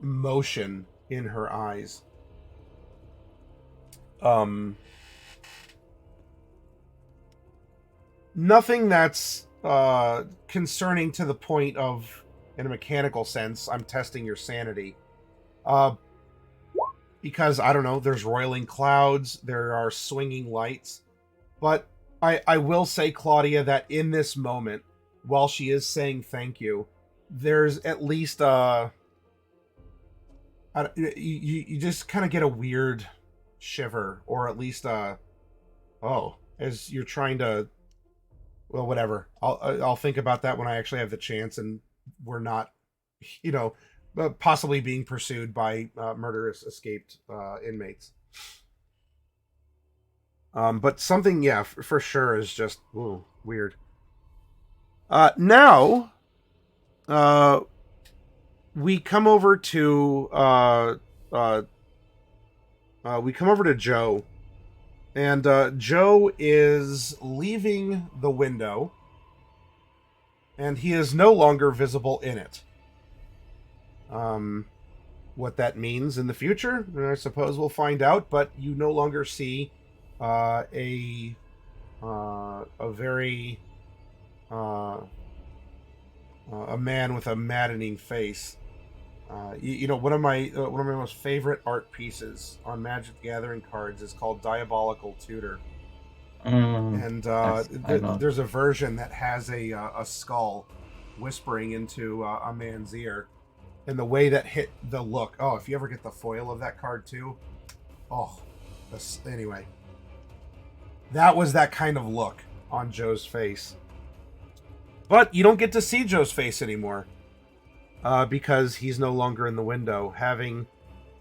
motion in her eyes. Nothing that's concerning to the point of, in a mechanical sense, I'm testing your sanity. Because, I don't know, there's roiling clouds, there are swinging lights. But I will say, Claudia, that in this moment, while she is saying thank you, there's at least you just kind of get a weird shiver, or at least as you're trying to, well, whatever. I'll think about that when I actually have the chance and we're not, possibly being pursued by murderous escaped inmates. But something, yeah, for sure is just weird. Now, we come over to Joe, and Joe is leaving the window, and he is no longer visible in it. What that means in the future, I suppose we'll find out. But you no longer see a very a man with a maddening face. One of my most favorite art pieces on Magic the Gathering cards is called Diabolical Tutor. And yes, there's a version that has a skull whispering into a man's ear, and the way that hit the look. Oh, if you ever get the foil of that card too. Anyway, that was that kind of look on Joe's face. But you don't get to see Joe's face anymore, because he's no longer in the window, having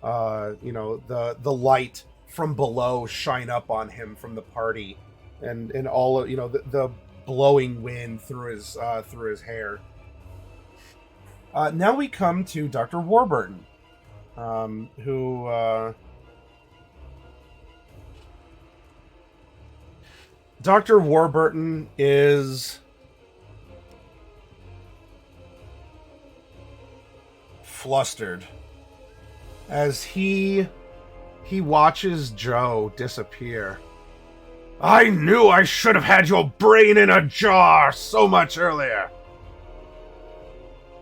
the light from below shine up on him from the party, and all of the blowing wind through his hair. Now we come to Dr. Warburton, who Dr. Warburton is flustered as he watches Joe disappear. I knew I should have had your brain in a jar so much earlier.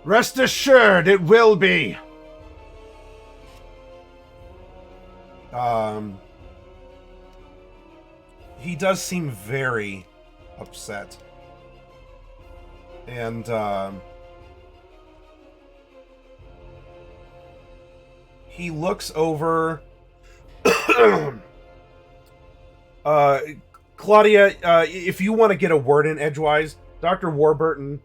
Rest assured it will be. He does seem very upset. And he looks over. Claudia, if you want to get a word in edgewise, Dr. Warburton,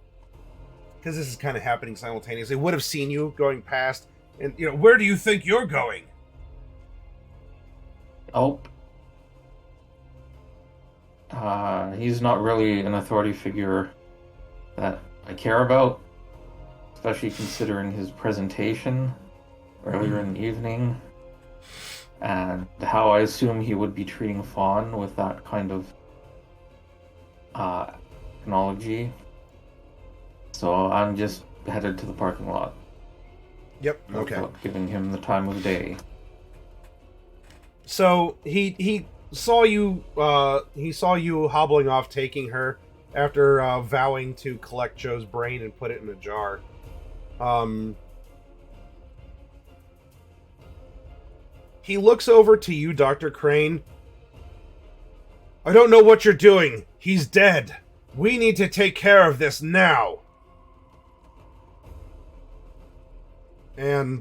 because this is kind of happening simultaneously, would have seen you going past, and where do you think you're going? Oh. He's not really an authority figure that I care about, especially considering his presentation earlier in the evening, and how I assume he would be treating Fawn with that kind of technology. So I'm just headed to the parking lot. Yep. Okay. Without giving him the time of day. So he saw you. He saw you hobbling off, taking her after vowing to collect Joe's brain and put it in a jar. He looks over to you, Dr. Crane. I don't know what you're doing. He's dead. We need to take care of this now. And,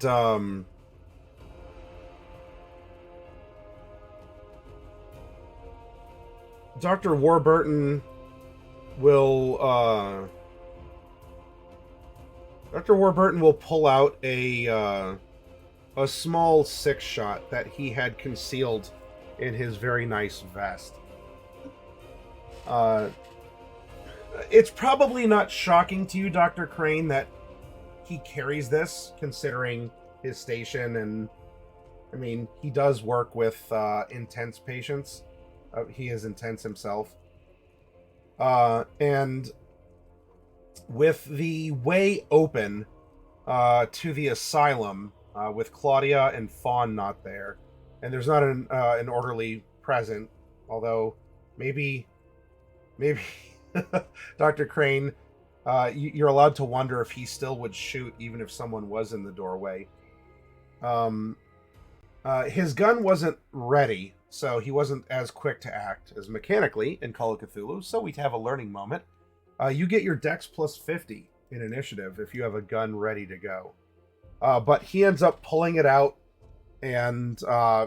Dr. Warburton will, Dr. Warburton will pull out a small 6-shot that he had concealed in his very nice vest. It's probably not shocking to you, Dr. Crane, that he carries this, considering his station, and, I mean, he does work with intense patients. He is intense himself. And with the way open to the asylum, with Claudia and Fawn not there, and there's not an orderly present, although maybe Dr. Crane, you're allowed to wonder if he still would shoot even if someone was in the doorway. His gun wasn't ready, so he wasn't as quick to act as mechanically in Call of Cthulhu, so we'd have a learning moment. You get your Dex plus 50 in initiative if you have a gun ready to go. But he ends up pulling it out, and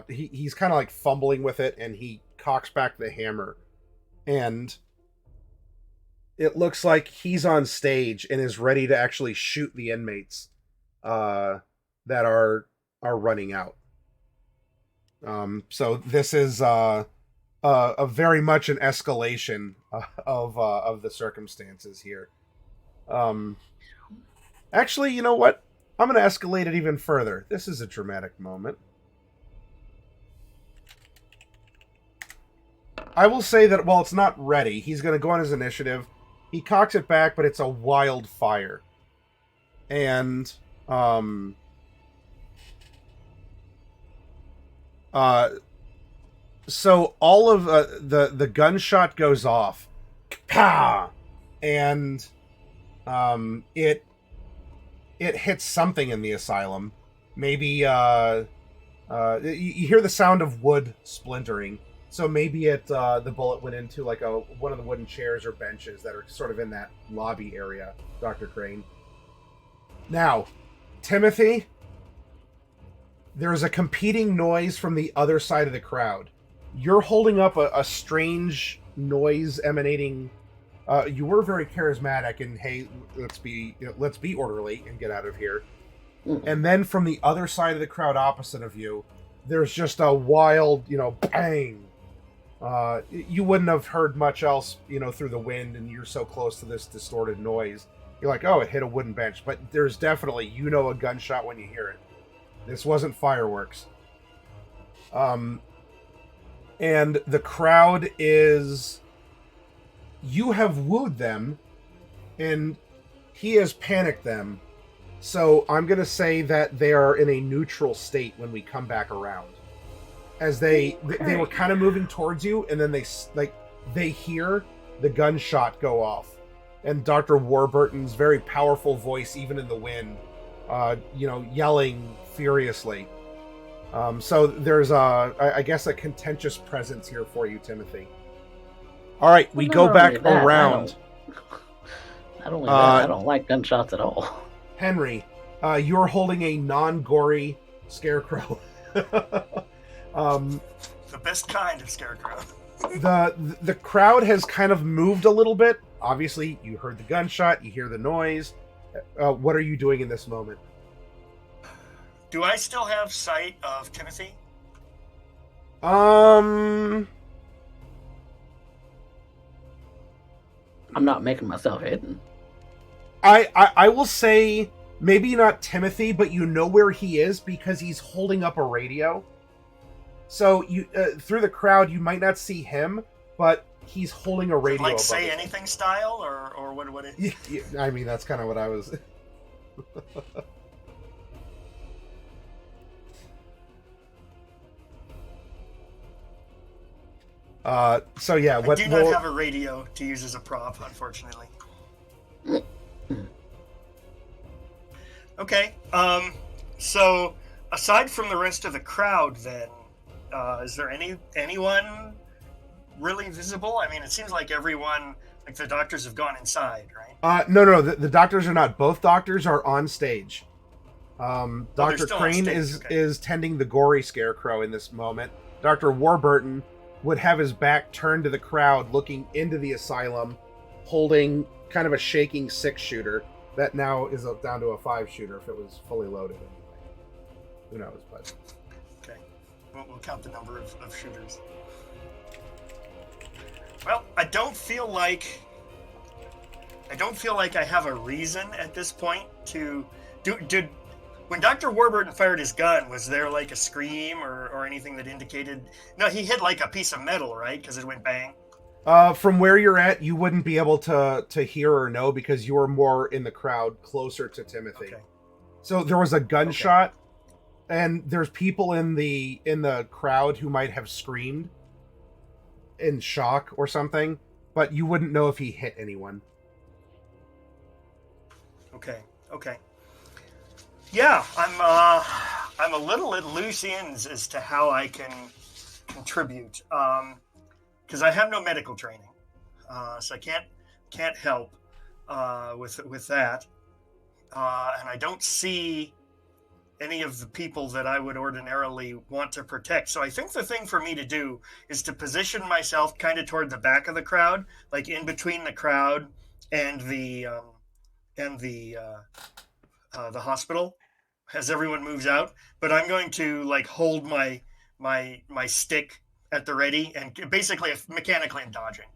he's kind of like fumbling with it, and he cocks back the hammer. And it looks like he's on stage and is ready to actually shoot the inmates that are running out. So this is a very much an escalation of the circumstances here. Actually, you know what? I'm going to escalate it even further. This is a dramatic moment. I will say that while it's not ready, he's going to go on his initiative. He cocks it back, but it's a wild fire. And, so all of the gunshot goes off. Pow! And, it hits something in the asylum. Maybe, you hear the sound of wood splintering. So maybe the bullet went into like one of the wooden chairs or benches that are sort of in that lobby area, Dr. Crane. Now, Timothy, there's a competing noise from the other side of the crowd. You're holding up a strange noise emanating. You were very charismatic and, hey, let's be orderly and get out of here. And then from the other side of the crowd opposite of you, there's just a wild, bang. You wouldn't have heard much else, through the wind, and you're so close to this distorted noise. You're like, oh, it hit a wooden bench. But there's definitely, a gunshot when you hear it. This wasn't fireworks. And the crowd is... You have wooed them, and he has panicked them. So I'm going to say that they are in a neutral state when we come back around. As they were kind of moving towards you, and then they hear the gunshot go off, and Dr. Warburton's very powerful voice, even in the wind, yelling furiously. So there's I guess a contentious presence here for you, Timothy. All right, we go back around. Not only that, I don't like gunshots at all. Henry, you're holding a non-gory scarecrow. The best kind of scarecrow. The crowd has kind of moved a little bit. Obviously, you heard the gunshot, you hear the noise. What are you doing in this moment? Do I still have sight of Timothy? I'm not making myself hidden. I will say maybe not Timothy, but you know where he is because he's holding up a radio. So you through the crowd, you might not see him, but he's holding a radio. Like say anything style, or what? I mean, that's kind of what I was. So yeah, I do not have a radio to use as a prop, unfortunately. Okay. So aside from the rest of the crowd, then, is there anyone really visible? I mean, it seems like everyone, like the doctors have gone inside, right? No. The doctors are not. Both doctors are on stage. they're Dr. still on Crane stage, is okay. is tending the gory scarecrow in this moment. Dr. Warburton would have his back turned to the crowd, looking into the asylum, holding kind of a shaking 6-shooter that now is down to a 5-shooter if it was fully loaded anyway. Who knows, but... Okay. We'll count the number of shooters. Well, I don't feel like I have a reason at this point to did when Dr. Warburton fired his gun, was there like a scream or anything that indicated? No, he hit like a piece of metal, right? Because it went bang. From where you're at, you wouldn't be able to hear or know because you were more in the crowd, closer to Timothy. Okay. So there was a gunshot, and there's people in the crowd who might have screamed in shock or something, but you wouldn't know if he hit anyone. Okay. Yeah, I'm a little at loose ends as to how I can contribute, because I have no medical training, so I can't help with that, and I don't see any of the people that I would ordinarily want to protect. So I think the thing for me to do is to position myself kind of toward the back of the crowd, like in between the crowd and the hospital as everyone moves out. But I'm going to like hold my stick at the ready, and basically mechanically I'm dodging,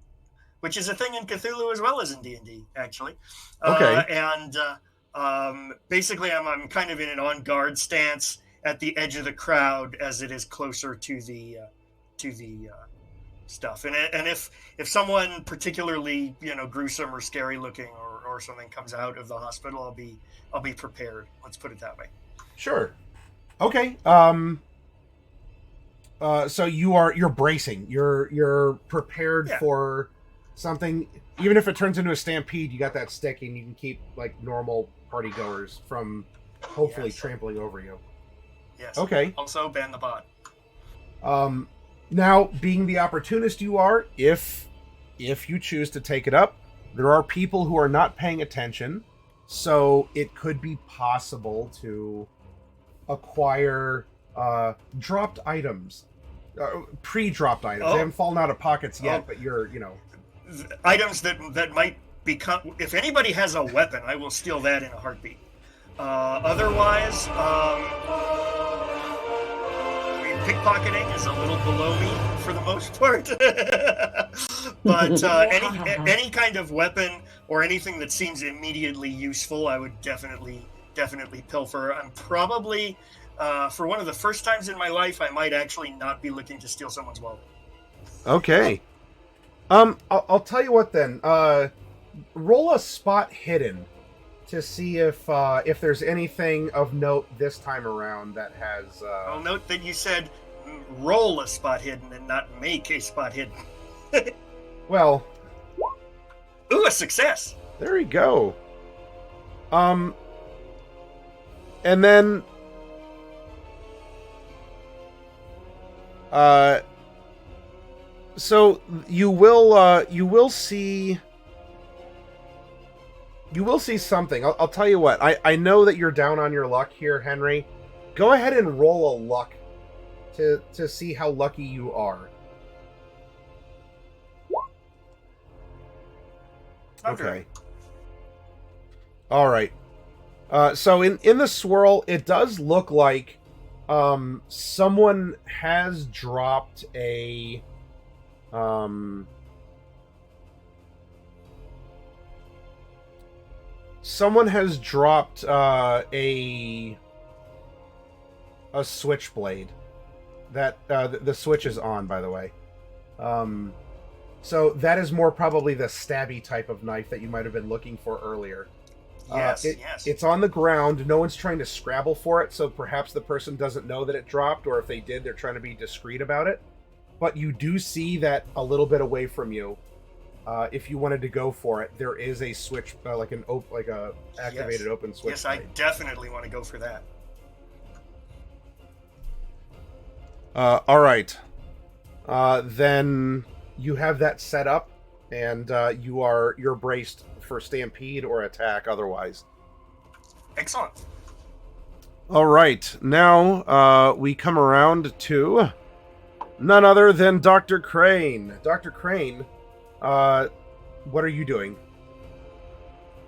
which is a thing in Cthulhu as well as in D&D actually. Okay. Basically I'm kind of in an on guard stance at the edge of the crowd as it is closer to the stuff. And if someone particularly, gruesome or scary looking or something comes out of the hospital, I'll be prepared. Let's put it that way. Sure. Okay. So you're bracing. You're prepared for something. Even if it turns into a stampede, you got that stick, and you can keep like normal party goers from hopefully trampling over you. Yes. Okay. Also ban the bot. Now, being the opportunist you are, if you choose to take it up, there are people who are not paying attention, so it could be possible to acquire dropped items, pre-dropped items. They haven't fallen out of pockets yet, but you're, items that might become. If anybody has a weapon, I will steal that in a heartbeat. Otherwise, pickpocketing is a little below me for the most part. But any kind of weapon or anything that seems immediately useful, I would definitely pilfer. I'm probably, for one of the first times in my life, I might actually not be looking to steal someone's wallet. Okay. I'll tell you what then. Roll a spot hidden to see if there's anything of note this time around that has. I'll note that you said roll a spot hidden and not make a spot hidden. Well. Ooh, a success. There you go. And then. So you will see something. I'll tell you what. I know that you're down on your luck here, Henry. Go ahead and roll a luck to see how lucky you are. Okay. All right. So in the swirl, it does look like someone has dropped a switchblade. That the switch is on, by the way. So that is more probably the stabby type of knife that you might have been looking for earlier. Yes. It's on the ground. No one's trying to scrabble for it, so perhaps the person doesn't know that it dropped, or if they did, they're trying to be discreet about it. But you do see that a little bit away from you. If you wanted to go for it, there is a switch, like a activated open switch. Yes, I definitely want to go for that. All right. Then you have that set up, and you're braced for stampede or attack otherwise. Excellent. All right. Now we come around to none other than Dr. Crane. Dr. Crane, what are you doing?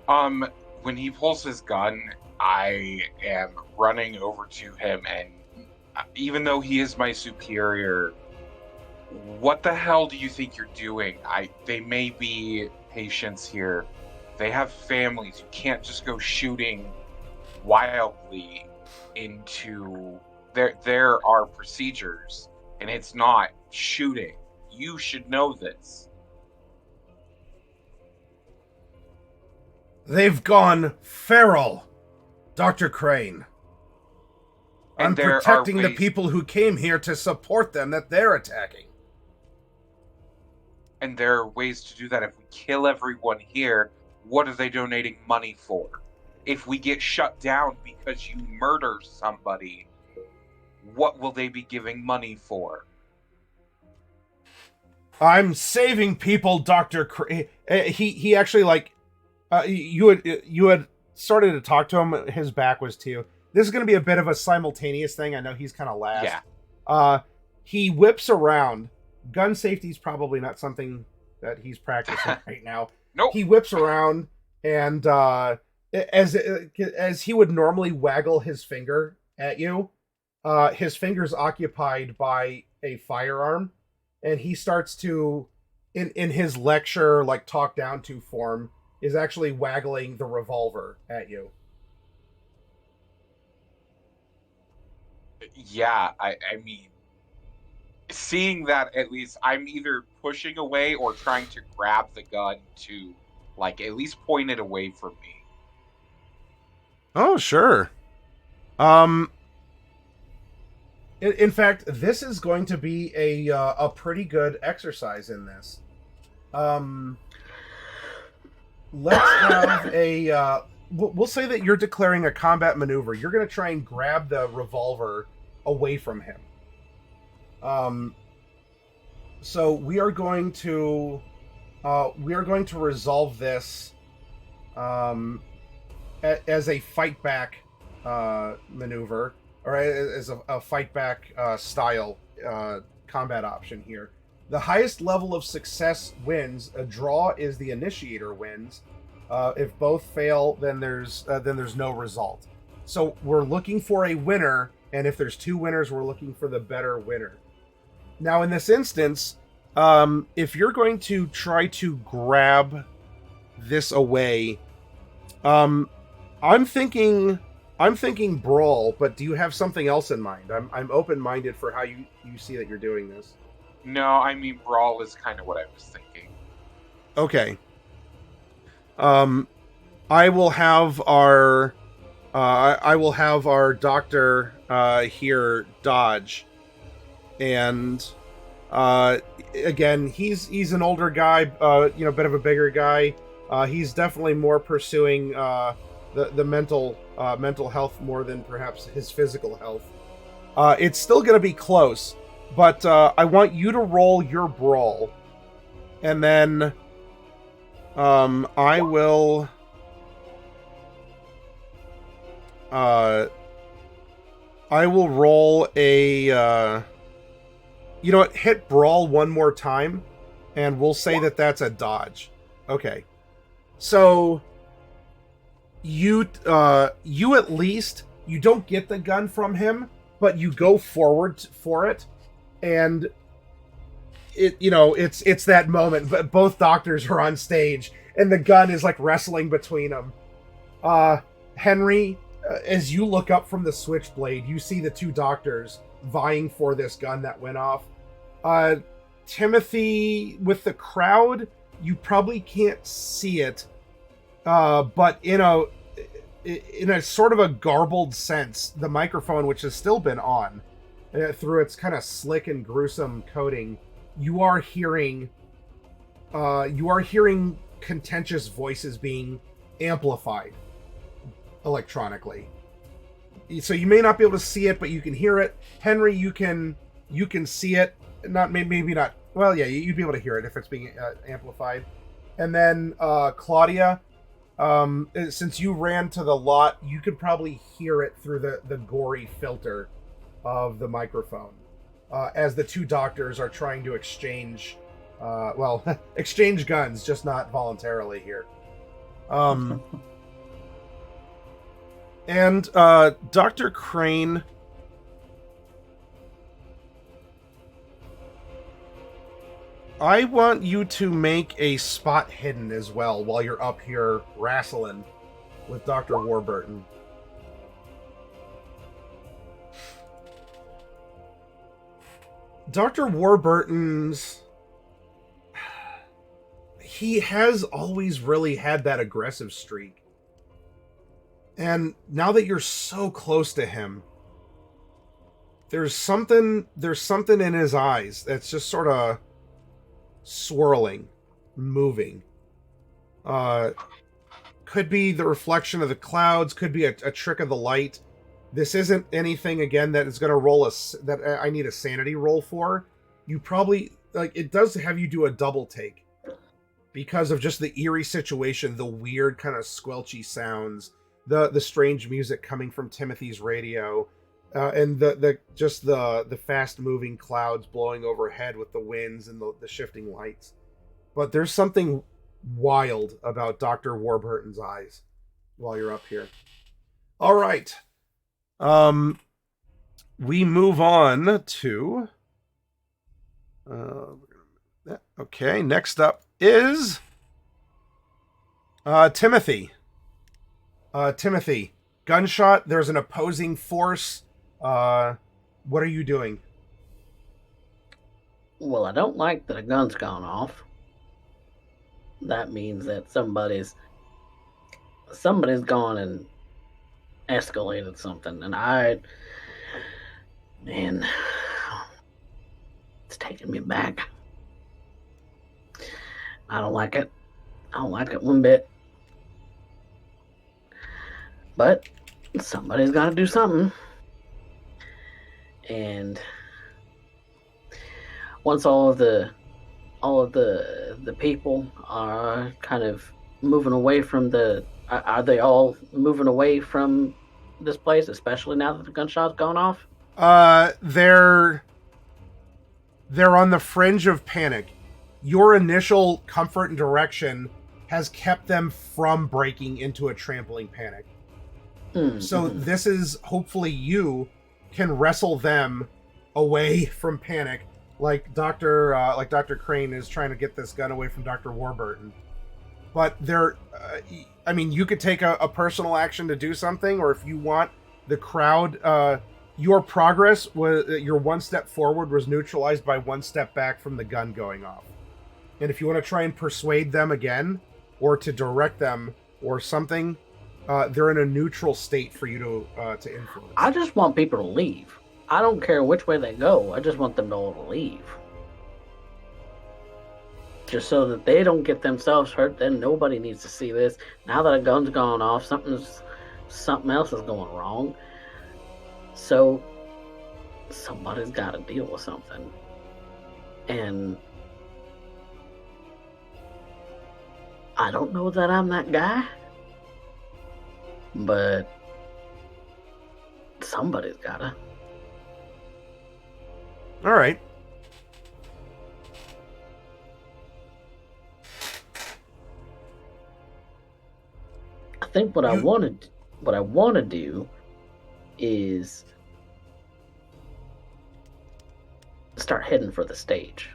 When he pulls his gun, I am running over to him, and even though he is my superior, what the hell do you think you're doing? They may be patients here. They have families. You can't just go shooting wildly into there are procedures, and it's not shooting. You should know this. They've gone feral, Dr. Crane. I'm And there protecting are the ways- people who came here to support them that they're attacking. And there are ways to do that. If we kill everyone here, what are they donating money for? If we get shut down because you murder somebody, what will they be giving money for? I'm saving people, Dr. Crane. He actually, like, you had started to talk to him, his back was to you. This is going to be a bit of a simultaneous thing. I know he's kind of last. Yeah. He whips around. Gun safety is probably not something that he's practicing right now. Nope. He whips around, and as he would normally waggle his finger at you, his finger's occupied by a firearm, and he starts to, in his lecture, like, talk down to form, is actually waggling the revolver at you. Yeah, I mean, seeing that, at least I'm either pushing away or trying to grab the gun to, like, at least point it away from me. Oh, sure. In fact, this is going to be a pretty good exercise in this. Let's have a... we'll say that you're declaring a combat maneuver. You're going to try and grab the revolver away from him. So we are going to resolve this as a fight back maneuver, or as a fight back style combat option here. The highest level of success wins. A draw is the initiator wins. If both fail, then there's no result. So we're looking for a winner, and if there's two winners, we're looking for the better winner. Now, in this instance, if you're going to try to grab this away, I'm thinking brawl, but do you have something else in mind? I'm open-minded for how you see that you're doing this. No, I mean, brawl is kind of what I was thinking. Okay. I will have our doctor here dodge, and again, he's an older guy, bit of a bigger guy. He's definitely more pursuing the mental health more than perhaps his physical health. It's still going to be close, but I want you to roll your brawl, and then I will roll a hit brawl one more time, and we'll say that that's a dodge. Okay. So you at least, you don't get the gun from him, but you go forward for it, and it's that moment. But both doctors are on stage, and the gun is like wrestling between them. Henry, as you look up from the switchblade, you see the two doctors vying for this gun that went off. Timothy, with the crowd, you probably can't see it, but in a sort of a garbled sense, the microphone, which has still been on through its kind of slick and gruesome coating, you are hearing contentious voices being amplified electronically. So you may not be able to see it, but you can hear it. Henry, you can You can see it. Not maybe not. Well, yeah, you'd be able to hear it if it's being amplified. And then Claudia, since you ran to the lot, you could probably hear it through the gory filter of the microphone as the two doctors are trying to exchange, exchange guns, just not voluntarily here. And Dr. Crane, I want you to make a spot hidden as well while you're up here wrestling with Dr. Warburton. Dr. Warburton's... He has always really had that aggressive streak. And now that you're so close to him, there's something in his eyes that's just sort of swirling, moving. Could be the reflection of the clouds, could be a trick of the light. This isn't anything, again, that is going to roll that I need a sanity roll for. You probably, it does have you do a double take because of just the eerie situation, the weird kind of squelchy sounds, the strange music coming from Timothy's radio, and the fast moving clouds blowing overhead with the winds and the shifting lights. But there's something wild about Dr. Warburton's eyes while you're up here. All right. We move on to okay, next up is Timothy. Timothy, gunshot, there's an opposing force. What are you doing? Well, I don't like that a gun's gone off. That means that somebody's gone and escalated something, and it's taking me back. I don't like it. I don't like it one bit. But somebody's got to do something. And once all of the people are kind of moving away from are they all moving away from this place, especially now that the gunshot's gone off? They're on the fringe of panic. Your initial comfort and direction has kept them from breaking into a trampling panic. So this is, hopefully you can wrestle them away from panic, like Dr. Crane is trying to get this gun away from Dr. Warburton. But you could take a personal action to do something, or if you want the crowd, your progress your one step forward was neutralized by one step back from the gun going off. And if you want to try and persuade them again, or to direct them or something, they're in a neutral state for you to influence. I just want people to leave. I don't care which way they go. I just want them to all to leave. Just so that they don't get themselves hurt. Then nobody needs to see this. Now that a gun's gone off, something else is going wrong. So somebody's got to deal with something. And I don't know that I'm that guy. But somebody's gotta. All right. I think what I want to do is start heading for the stage.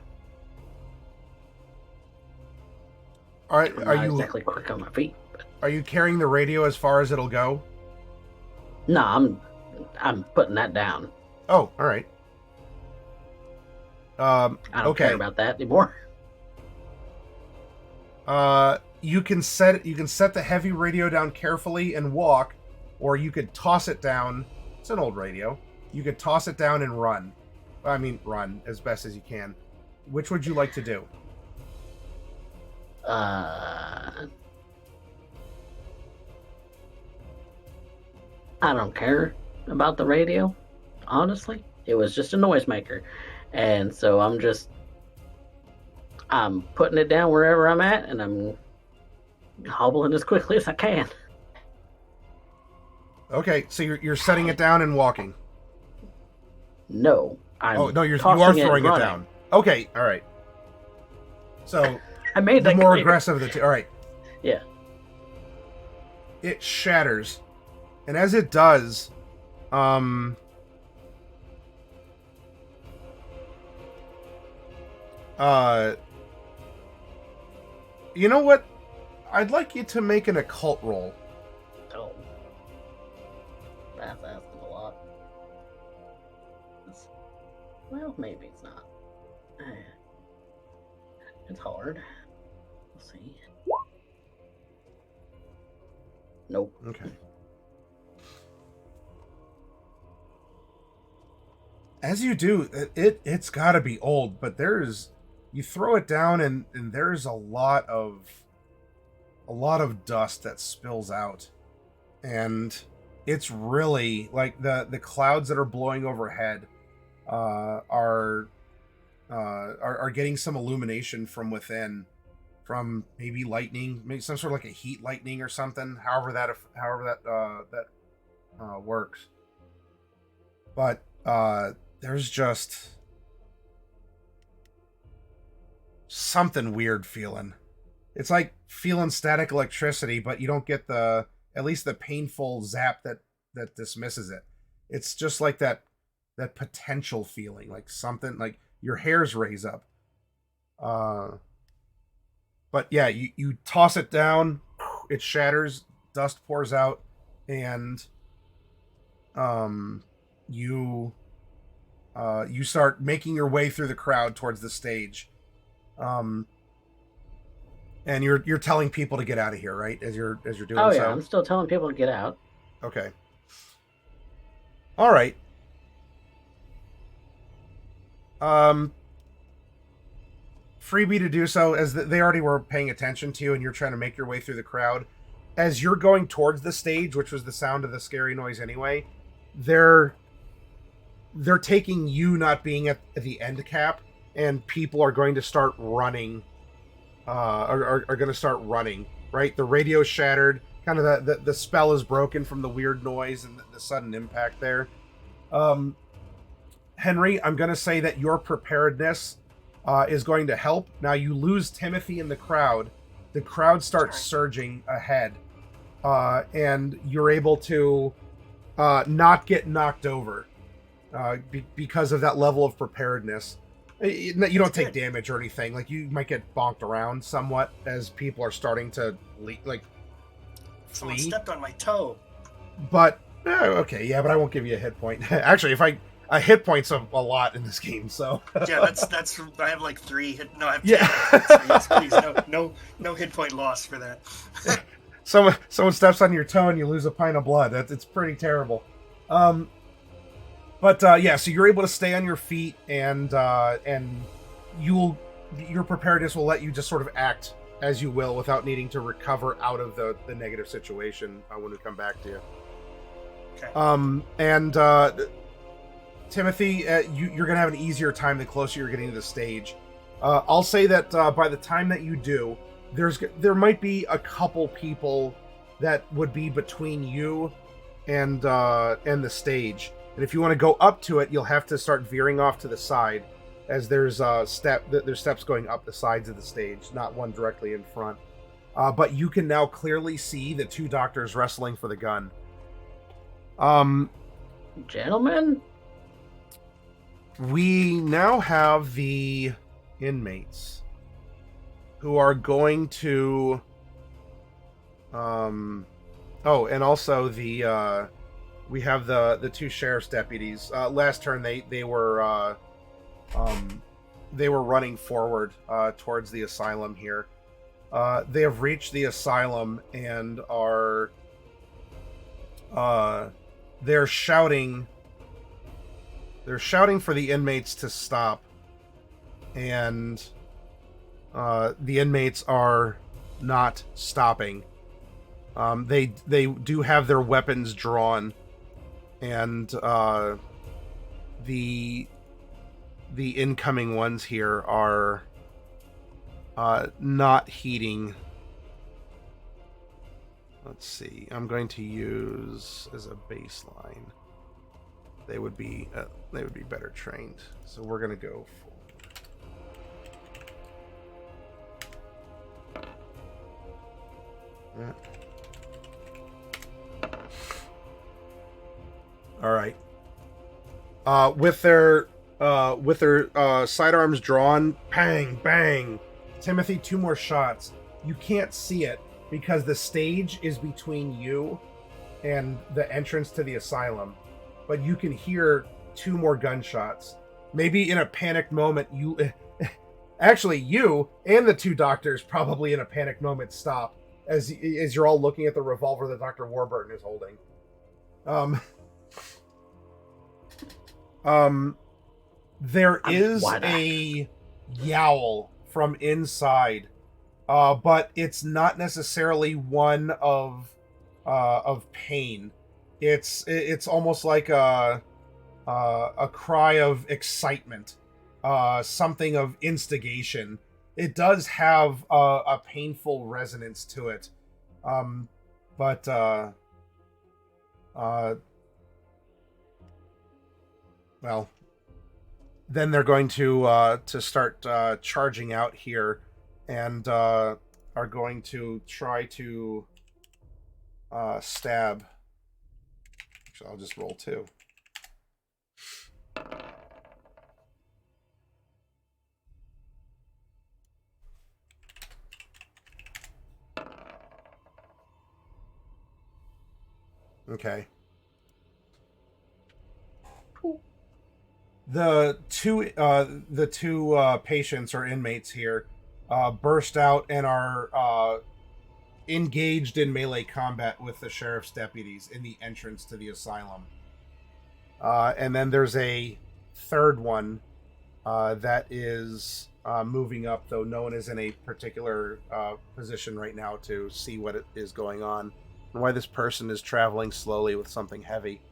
All right. I'm not exactly quick on my feet. Are you carrying the radio as far as it'll go? No, I'm putting that down. Oh, all right. I don't care about that anymore. You can set the heavy radio down carefully and walk, or you could toss it down. It's an old radio. You could toss it down and run. I mean, run as best as you can. Which would you like to do? I don't care about the radio, honestly. It was just a noisemaker. And so I'm putting it down wherever I'm at, and I'm hobbling as quickly as I can. Okay, so you're setting it down and walking. No, I'm no, you are tossing throwing it running. down. Okay, all right. So I made the that more clear. aggressive of the two. All right. Yeah. It shatters, and as it does, you know what? I'd like you to make an occult roll. Oh. That's asking a lot. Well, maybe it's not. It's hard. We'll see. Nope. Okay. As you do, it's got to be old, but you throw it down and there's a lot of dust that spills out, and it's really like the clouds that are blowing overhead are getting some illumination from within, from maybe lightning, maybe some sort of like a heat lightning or something. However that works, but there's just something weird feeling. It's like feeling static electricity, but you don't get at least the painful zap that dismisses it. It's just like that potential feeling, like something, like your hairs raise up. But yeah, you toss it down, it shatters, dust pours out, and you start making your way through the crowd towards the stage. And you're telling people to get out of here, right? As you're doing so. Oh yeah, I'm still telling people to get out. Okay. All right. Freebie to do so, as they already were paying attention to you, and you're trying to make your way through the crowd. As you're going towards the stage, which was the sound of the scary noise anyway, they're taking you not being at the end cap, and people are going to start running. Are going to start running, right? The radio's shattered. Kind of the spell is broken from the weird noise and the sudden impact there. Henry, I'm going to say that your preparedness is going to help. Now you lose Timothy in the crowd. The crowd starts surging ahead, and you're able to not get knocked over because of that level of preparedness. You don't take damage or anything. Like, you might get bonked around somewhat as people are starting to Someone flee. stepped on my toe. But okay, yeah, but I won't give you a hit point. Actually, if a hit point's a lot in this game, so Yeah, that's I have like 3 hit. No, I have 2 Yeah. hit points, so yes, please, no hit point loss for that. someone steps on your toe and you lose a pint of blood. It's pretty terrible. But yeah, so you're able to stay on your feet, and your preparedness will let you just sort of act as you will without needing to recover out of the negative situation when we come back to you. Okay. And Timothy, you're going to have an easier time the closer you're getting to the stage. I'll say that by the time that you do, there might be a couple people that would be between you and the stage. And if you want to go up to it, you'll have to start veering off to the side, as there's steps going up the sides of the stage, not one directly in front. But you can now clearly see the 2 doctors wrestling for the gun. Gentlemen? We now have the inmates who are going to and also we have the 2 sheriff's deputies. Last turn they were running forward towards the asylum here. They have reached the asylum and are they're shouting for the inmates to stop, and the inmates are not stopping. They do have their weapons drawn, and the incoming ones here are not heeding. Let's see. I'm going to use as a baseline. They would be better trained. So we're going to go for. Yeah. All right. With their sidearms drawn, bang, bang. Timothy, 2 more shots. You can't see it because the stage is between you and the entrance to the asylum, but you can hear 2 more gunshots. Maybe in a panicked moment, you and the 2 doctors probably in a panicked moment stop as you're all looking at the revolver that Dr. Warburton is holding. There is a yowl from inside, but it's not necessarily one of pain. It's almost like a cry of excitement, something of instigation. It does have a painful resonance to it, but well, then they're going to start charging out here, and are going to try to stab. Actually, I'll just roll 2. Okay. The two patients or inmates here burst out and are engaged in melee combat with the sheriff's deputies in the entrance to the asylum. And then there's a third one that is moving up, though no one is in a particular position right now to see what is going on and why this person is traveling slowly with something heavy.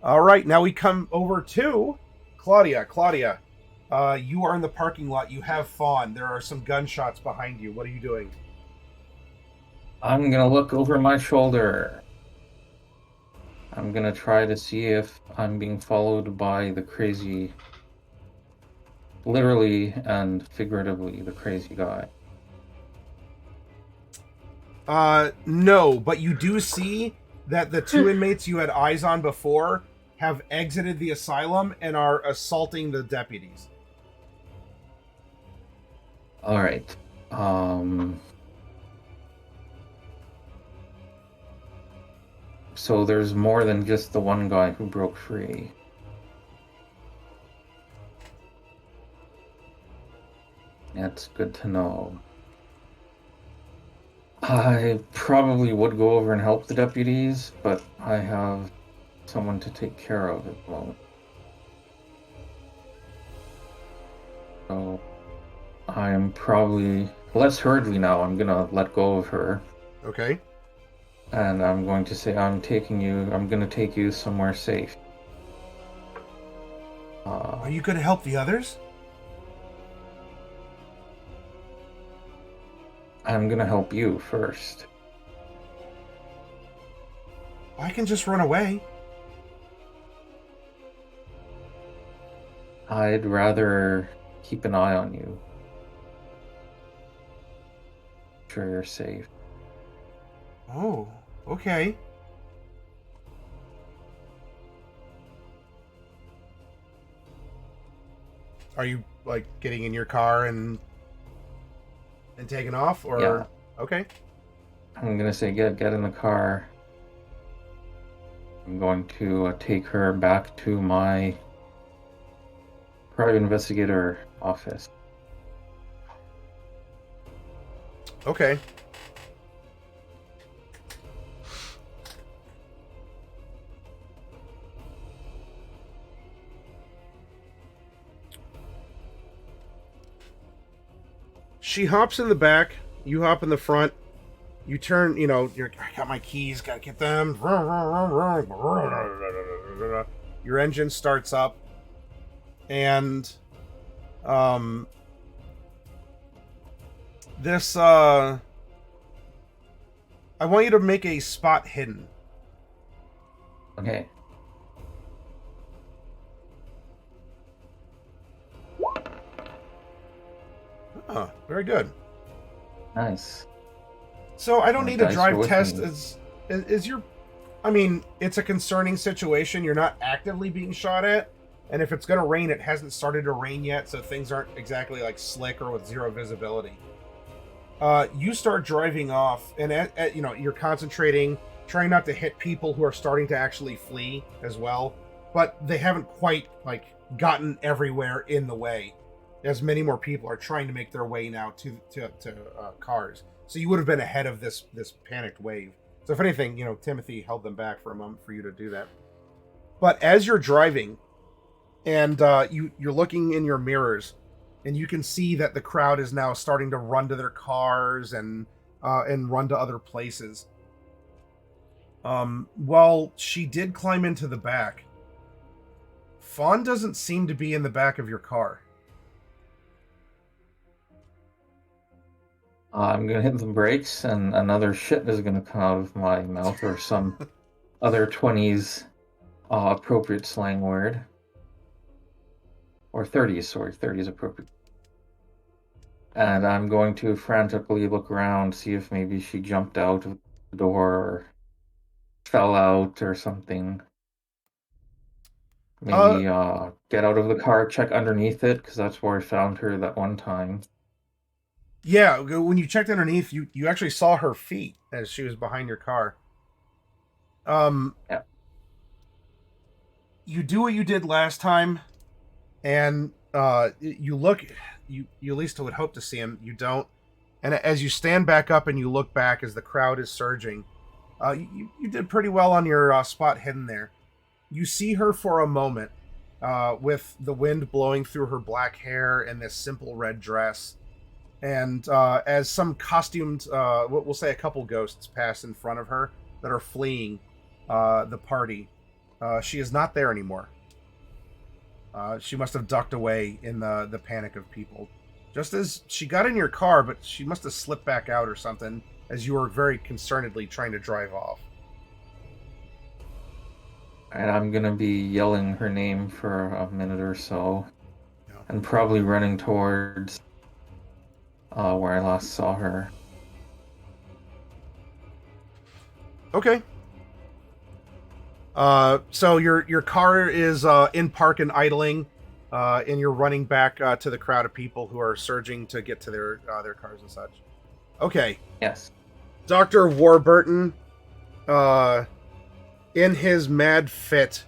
All right, now we come over to Claudia, you are in the parking lot. You have Fawn. There are some gunshots behind you. What are you doing? I'm gonna look over my shoulder. I'm gonna try to see if I'm being followed by the crazy, literally and figuratively, the crazy guy. No, but you do see that the 2 inmates you had eyes on before have exited the asylum and are assaulting the deputies. All right. So there's more than just the one guy who broke free. That's good to know. I probably would go over and help the deputies, but I have someone to take care of at the moment. So I'm probably less hurriedly now. I'm gonna let go of her. Okay. And I'm going to say, I'm gonna take you somewhere safe. Are you gonna help the others? I'm gonna help you first. I can just run away. I'd rather keep an eye on you. Make sure you're safe. Oh, okay. Are you, like, getting in your car and taking off, or? Yeah. Okay. I'm gonna say get in the car. I'm going to take her back to my private investigator office. Okay. She hops in the back, you hop in the front, you turn, I got my keys, gotta get them. Your engine starts up, and this I want you to make a spot hidden. Okay. Oh, very good. Nice. So I don't The need a dice are drive with test. me. Is your, I mean, it's a concerning situation. You're not actively being shot at, and if it's going to rain, it hasn't started to rain yet, so things aren't exactly like slick or with zero visibility. You start driving off, and you know, you're concentrating, trying not to hit people who are starting to actually flee as well, but they haven't quite like gotten everywhere in the way, as many more people are trying to make their way now to cars. So you would have been ahead of this panicked wave. So if anything, you know, Timothy held them back for a moment for you to do that. But as you're driving, and you're looking in your mirrors, and you can see that the crowd is now starting to run to their cars and run to other places. Well, she did climb into the back. Fawn doesn't seem to be in the back of your car. I'm gonna hit the brakes, and another shit is gonna come out of my mouth, or some other 20s appropriate slang word. Or 30s, sorry, 30s appropriate. And I'm going to frantically look around, see if maybe she jumped out of the door or fell out or something. Maybe get out of the car, check underneath it, because that's where I found her that one time. Yeah, when you checked underneath, you actually saw her feet as she was behind your car. Yeah. You do what you did last time, and you look. You at least would hope to see him. You don't. And as you stand back up and you look back as the crowd is surging, you did pretty well on your spot hidden there. You see her for a moment, with the wind blowing through her black hair and this simple red dress. And as some costumed, we'll say a couple ghosts pass in front of her that are fleeing the party, she is not there anymore. She must have ducked away in the panic of people. Just as she got in your car, but she must have slipped back out or something as you were very concernedly trying to drive off. And I'm gonna be yelling her name for a minute or so, Yeah. and probably running towards where I last saw her. Okay. So your car is in park and idling, and you're running back to the crowd of people who are surging to get to their cars and such. Okay. Yes. Dr. Warburton, in his mad fit,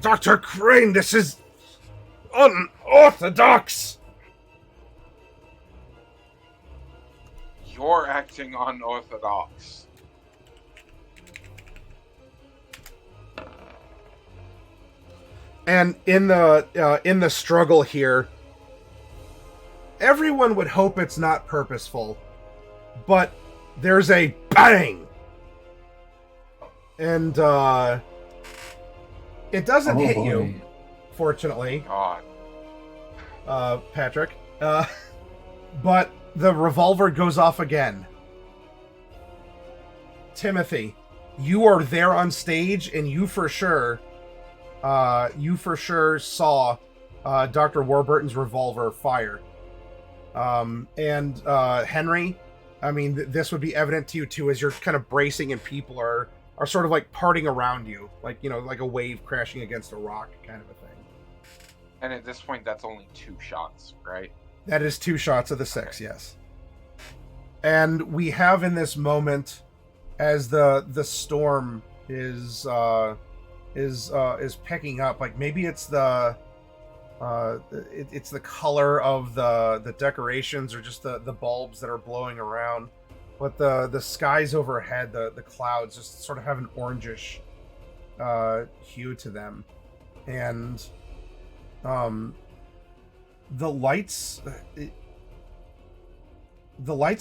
Dr. Crane, this is unorthodox! You're acting unorthodox. And in the struggle here, everyone would hope it's not purposeful, but there's a bang, and it doesn't hit you, fortunately, God. Patrick. But the revolver goes off again. Timothy, you are there on stage, and you for sure saw Dr. Warburton's revolver fire. And Henry, I mean, this would be evident to you too, as you're kind of bracing and people are sort of like parting around you, like, you know, like a wave crashing against a rock kind of a thing. And at this point, that's only 2 shots, right? That is 2 shots of the 6, yes. And we have in this moment, as the storm is picking up, like maybe it's the color of the decorations or just the bulbs that are blowing around, but the skies overhead, the clouds just sort of have an orangish hue to them, and the lights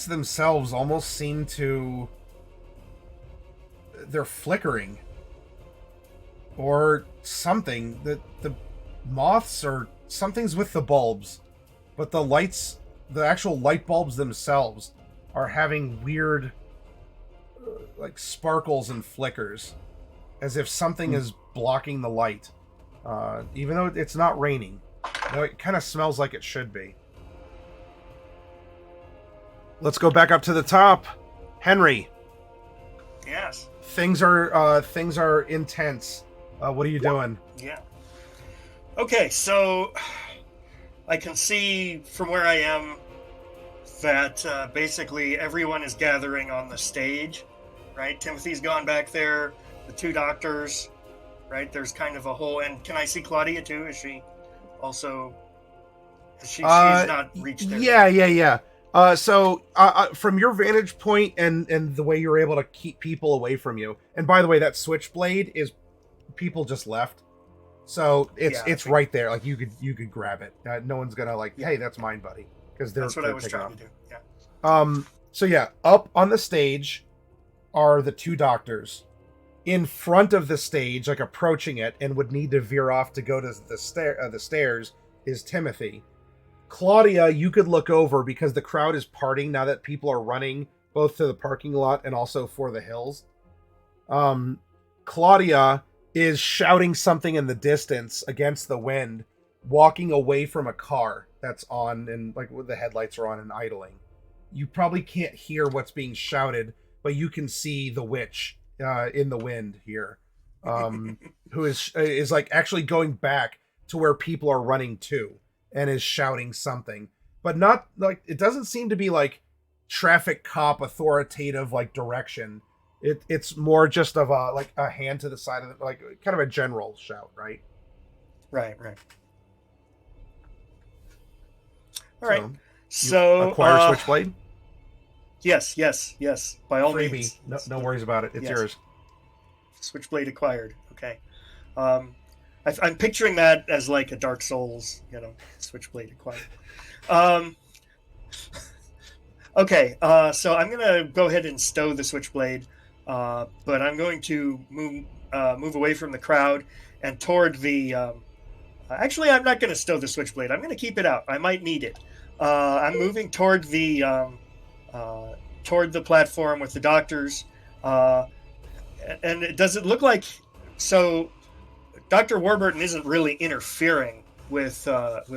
themselves almost seem to, they're flickering or something. moths or something's with the bulbs, but the actual light bulbs themselves are having weird like sparkles and flickers, as if something is blocking the light, even though it's not raining. Though it kind of smells like it should be. Let's go back up to the top. Henry, Yes. things are intense. What are you doing? Yeah. Okay, so I can see from where I am that basically everyone is gathering on the stage, right? Timothy's gone back there, the two doctors, right? There's kind of a whole, and can I see Claudia too? Is she also, she's not reached there? Yeah. So from your vantage point and the way you're able to keep people away from you, and by the way, that switchblade is people just left, so it's right there. Like you could grab it. No one's gonna like, hey, that's mine, buddy, because that's what I was trying to do. Yeah. So yeah, up on the stage are the two doctors. In front of the stage, like approaching it, and would need to veer off to go to the stairs, is Timothy. Claudia, you could look over because the crowd is parting now that people are running both to the parking lot and also for the hills. Claudia is shouting something in the distance against the wind, walking away from a car that's on and like the headlights are on and idling. You probably can't hear what's being shouted, but you can see the witch in the wind here, who is like actually going back to where people are running to and is shouting something, but not like, it doesn't seem to be like traffic cop authoritative like direction. It's more just of a like a hand to the side of it, like kind of a general shout, right? Right. All right. So acquire switchblade. Yes. By all Freebie. means. No worries about it. It's yours. Switchblade acquired. Okay. I'm picturing that as like a Dark Souls, Switchblade acquired. Okay. So I'm gonna go ahead and stow the Switchblade, but I'm going to move away from the crowd and toward the. Actually, I'm not going to stow the Switchblade. I'm going to keep it out. I might need it. I'm moving toward the platform with the doctors, and does it look like so? Dr. Warburton isn't really interfering with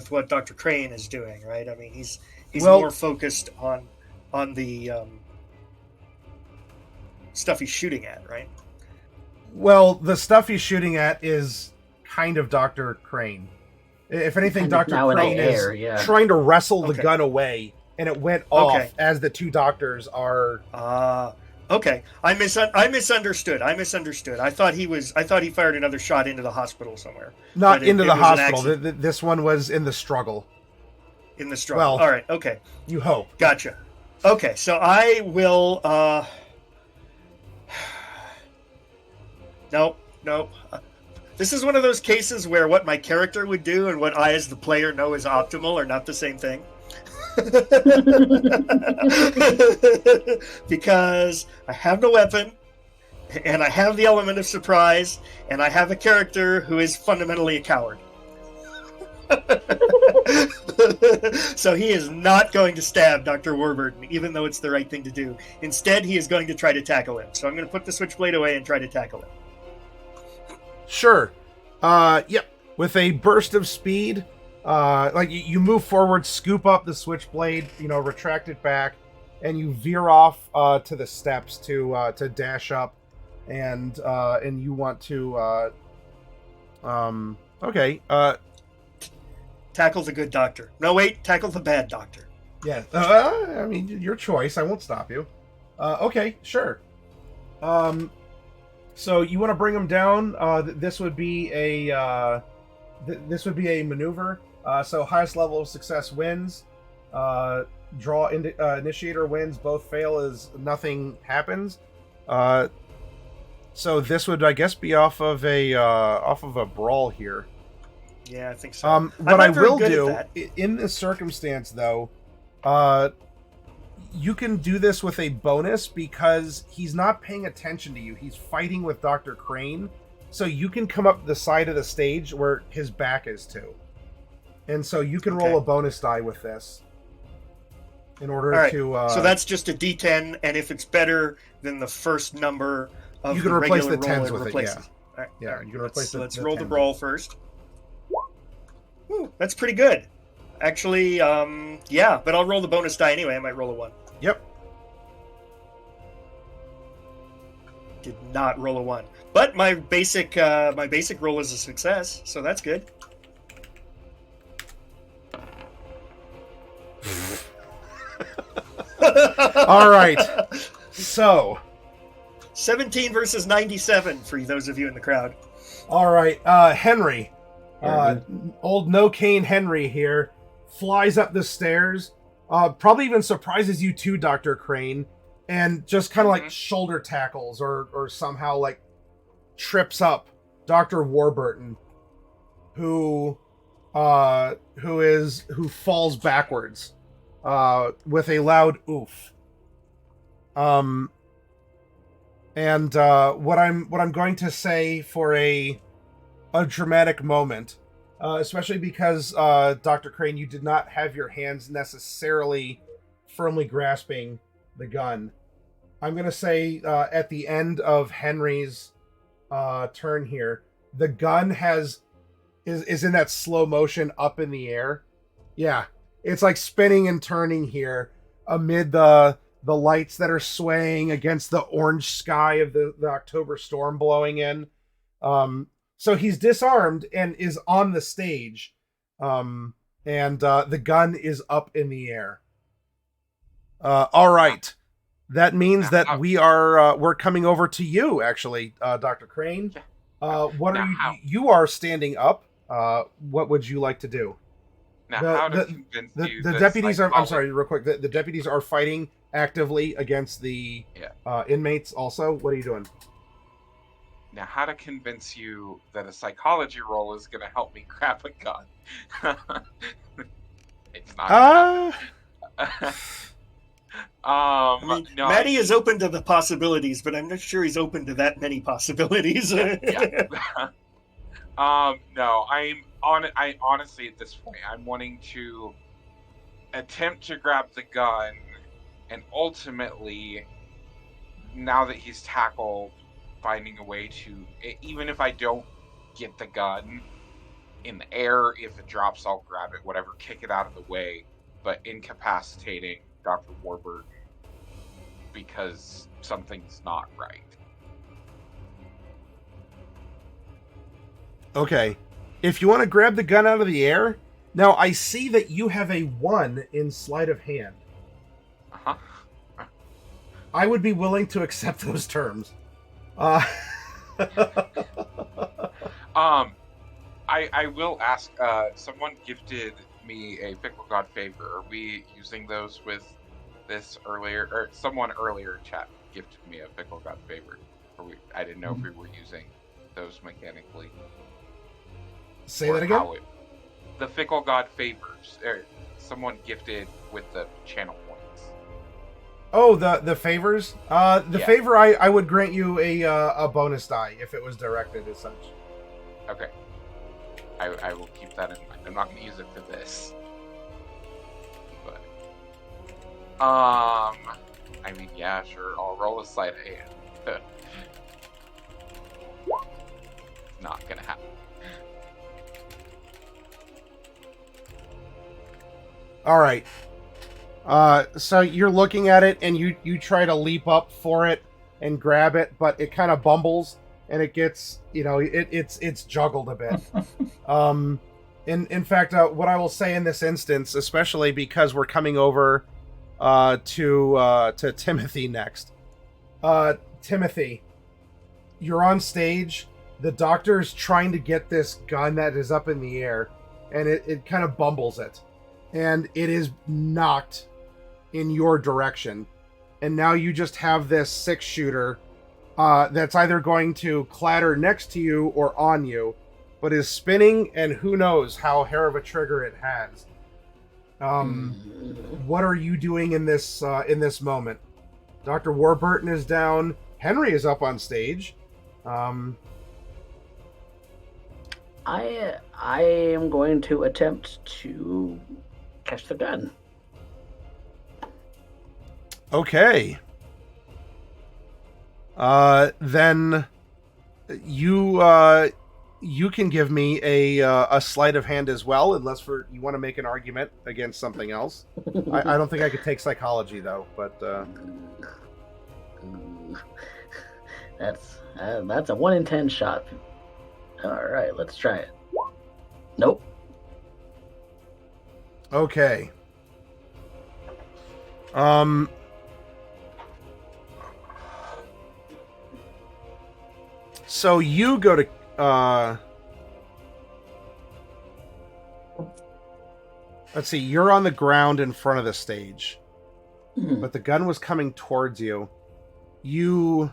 what Dr. Crane is doing, right? I mean, he's more focused on the stuff he's shooting at, right? Well, the stuff he's shooting at is kind of Dr. Crane. If anything, Dr. Crane is trying to wrestle the gun away, and it went off as the two doctors are. Okay. I misunderstood. I thought he fired another shot into the hospital somewhere. Not into the hospital. This one was in the struggle. In the struggle. Well, all right. Okay. You hope. Gotcha. Okay. So I will. Nope. This is one of those cases where what my character would do and what I, as the player, know is optimal are not the same thing. Because I have no weapon, and I have the element of surprise, and I have a character who is fundamentally a coward. So he is not going to stab Dr. Warburton, even though it's the right thing to do. Instead, he is going to try to tackle him. So I'm going to put the switchblade away and try to tackle him. Sure. Yep. With a burst of speed, like you move forward, scoop up the switchblade, retract it back, and you veer off to the steps to dash up, and you want to tackle the good doctor. No, wait, tackle the bad doctor. Yeah. I mean, your choice. I won't stop you. Okay, sure. So you want to bring him down? This would be a maneuver. So highest level of success wins. Draw initiator wins. Both fail as nothing happens. So this would, I guess, be off of a brawl here. Yeah, I think so. What I will do in this circumstance, though, you can do this with a bonus because he's not paying attention to you. He's fighting with Dr. Crane, So you can come up the side of the stage where his back is to. And so you can roll a bonus die with this. In order to... so that's just a D10, and if it's better than the first number of you can the replace regular the roll, tens it with replaces. it, yeah. All right, Yeah, all right. you can replace Let's the roll the 10. brawl first. Ooh, that's pretty good. Actually, yeah, but I'll roll the bonus die anyway. I might roll a 1. Yep. Did not roll a 1. But my basic roll is a success, so that's good. All right. So 17 versus 97 for those of you in the crowd. all right, Henry, old No Cane Henry here, flies up the stairs, probably even surprises you too, Dr. Crane, and just kind of like shoulder tackles or somehow like trips up Dr. Warburton, who falls backwards with a loud oof. And what I'm going to say for a dramatic moment, especially because Dr. Crane, you did not have your hands necessarily firmly grasping the gun. I'm going to say at the end of Henry's turn here, the gun is in that slow motion up in the air. Yeah, it's like spinning and turning here amid the lights that are swaying against the orange sky of the October storm blowing in. So he's disarmed and is on the stage. And the gun is up in the air. All right. That means that we're coming over to you, actually, Dr. Crane. What are you are standing up. What would you like to do? Now, how to convince you the that deputies are... I'm sorry, real quick. The deputies are fighting actively against the inmates also. What are you doing? Now, how to convince you that a psychology roll is going to help me grab a gun? It's not. I mean, no, Maddie is open to the possibilities, but I'm not sure he's open to that many possibilities. Yeah. No, I honestly at this point, I'm wanting to attempt to grab the gun, and ultimately, now that he's tackled, finding a way to, even if I don't get the gun in the air, if it drops, I'll grab it, whatever, kick it out of the way, but incapacitating Dr. Warburton because something's not right. Okay. If you want to grab the gun out of the air, now I see that you have a 1 in sleight of hand. Uh-huh. I would be willing to accept those terms. I will ask, someone gifted me a Fickle God favor. Are we using those with this earlier, or someone earlier in chat gifted me a Fickle God favor? I didn't know if we were using those mechanically. Say that again? The Fickle God favors. Someone gifted with the channel points. Oh, the favors? Favor, I would grant you a bonus die if it was directed as such. Okay. I will keep that in mind. I'm not going to use it for this. But, I mean, yeah, sure. I'll roll a sleight of hand. Not going to happen. All right. So you're looking at it, and you try to leap up for it and grab it, but it kind of bumbles, and it gets, it's juggled a bit. In fact, what I will say in this instance, especially because we're coming over to Timothy next. Timothy, you're on stage. The doctor's trying to get this gun that is up in the air, and it kind of bumbles it. And it is knocked in your direction. And now you just have this 6-shooter that's either going to clatter next to you or on you, but is spinning, and who knows how hair of a trigger it has. What are you doing in this moment? Dr. Warburton is down. Henry is up on stage. I am going to attempt to catch the gun. Okay. Then you can give me a sleight of hand as well, unless you want to make an argument against something else. I don't think I could take psychology though, but That's a 1 in 10 shot. All right, let's try it. Nope. okay. So you go to let's see, you're on the ground in front of the stage, but the gun was coming towards you. You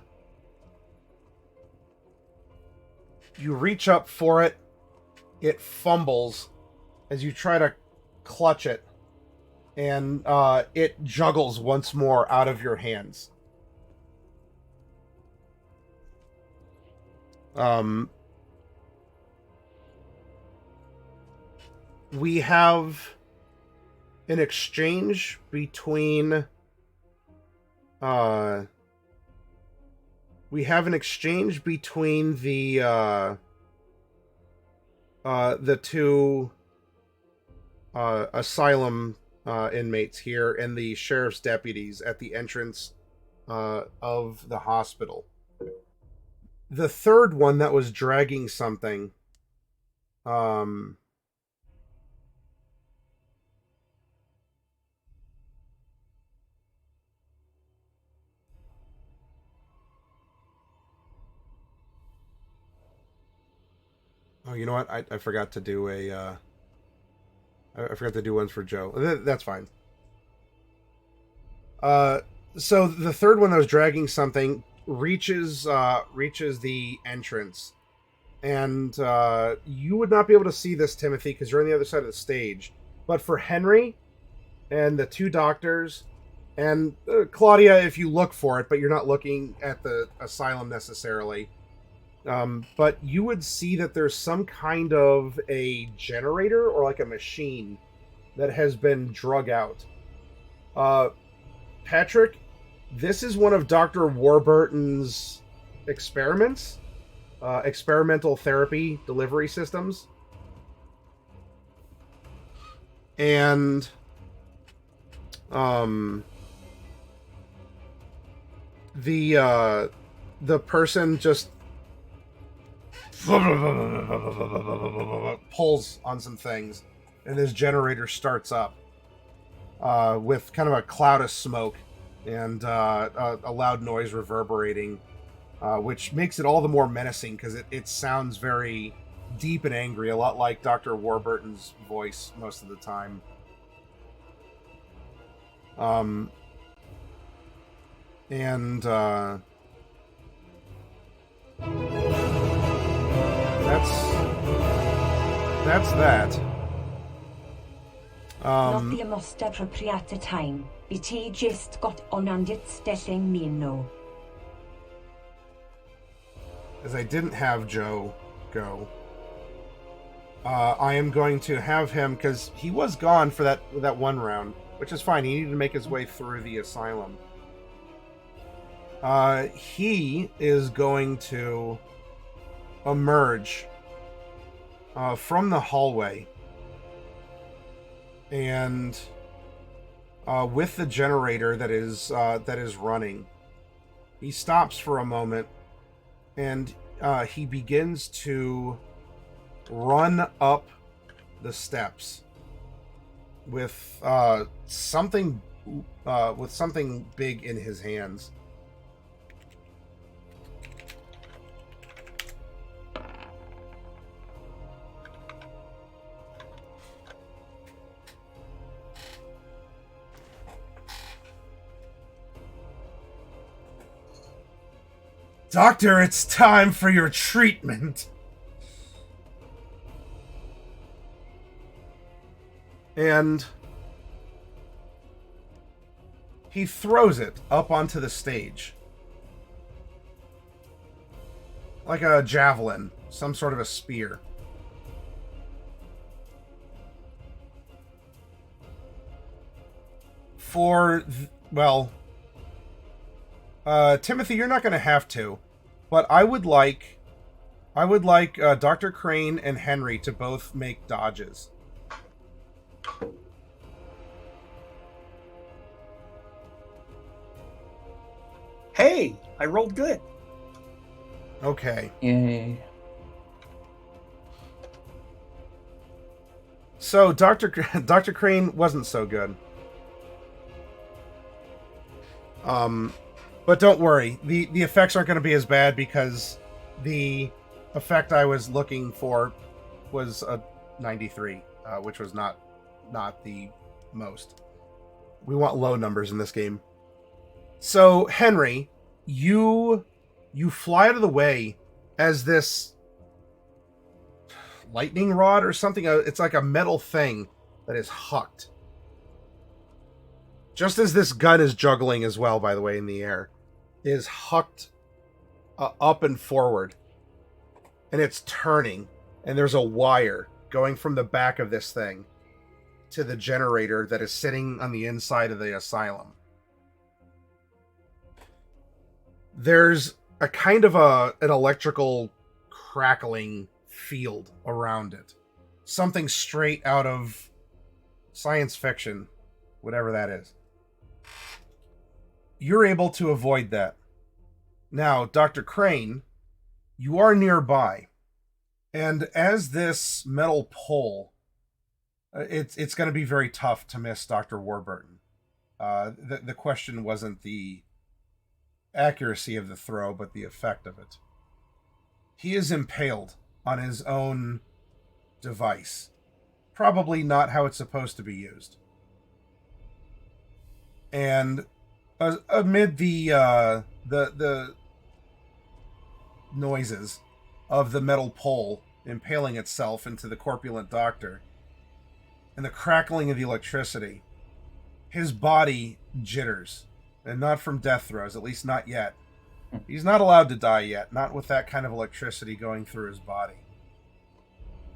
reach up for it. It fumbles as you try to clutch it, and it juggles once more out of your hands. We have an exchange between the two asylum inmates here and the sheriff's deputies at the entrance of the hospital. The third one that was dragging something, oh, you know what? I forgot to do I forgot to do ones for Joe. That's fine. So the third one that was dragging something reaches the entrance, and you would not be able to see this, Timothy, because you're on the other side of the stage. But for Henry and the two doctors and Claudia, if you look for it, but you're not looking at the asylum necessarily. But you would see that there's some kind of a generator or like a machine that has been drug out. Patrick, this is one of Dr. Warburton's experiments, experimental therapy delivery systems. And the person just pulls on some things, and this generator starts up with kind of a cloud of smoke and a loud noise reverberating, which makes it all the more menacing because it sounds very deep and angry, a lot like Dr. Warburton's voice most of the time. That's that. Not the most appropriate time. BT just got on and it's stelling me no. As I didn't have Joe go, I am going to have him, because he was gone for that one round, which is fine. He needed to make his way through the asylum. He is going to emerge from the hallway, and with the generator that is running, he stops for a moment, and he begins to run up the steps with something big in his hands. Doctor, it's time for your treatment. And he throws it up onto the stage. Like a javelin, some sort of a spear. Timothy, you're not going to have to, but I would like Dr. Crane and Henry to both make dodges. Hey, I rolled good. Okay. Yay. So Dr. Crane wasn't so good. But don't worry, the effects aren't going to be as bad because the effect I was looking for was a 93, which was not the most. We want low numbers in this game. So Henry, you fly out of the way as this lightning rod or something. It's like a metal thing that is hucked. Just as this gun is juggling as well, by the way, in the air, is hucked up and forward. And it's turning. And there's a wire going from the back of this thing to the generator that is sitting on the inside of the asylum. There's a kind of an electrical crackling field around it. Something straight out of science fiction, whatever that is. You're able to avoid that. Now, Dr. Crane, you are nearby. And as this metal pole, it's going to be very tough to miss Dr. Warburton. The question wasn't the accuracy of the throw, but the effect of it. He is impaled on his own device. Probably not how it's supposed to be used. And amid the noises of the metal pole impaling itself into the corpulent doctor and the crackling of the electricity, his body jitters. And not from death throes, at least not yet. He's not allowed to die yet, not with that kind of electricity going through his body.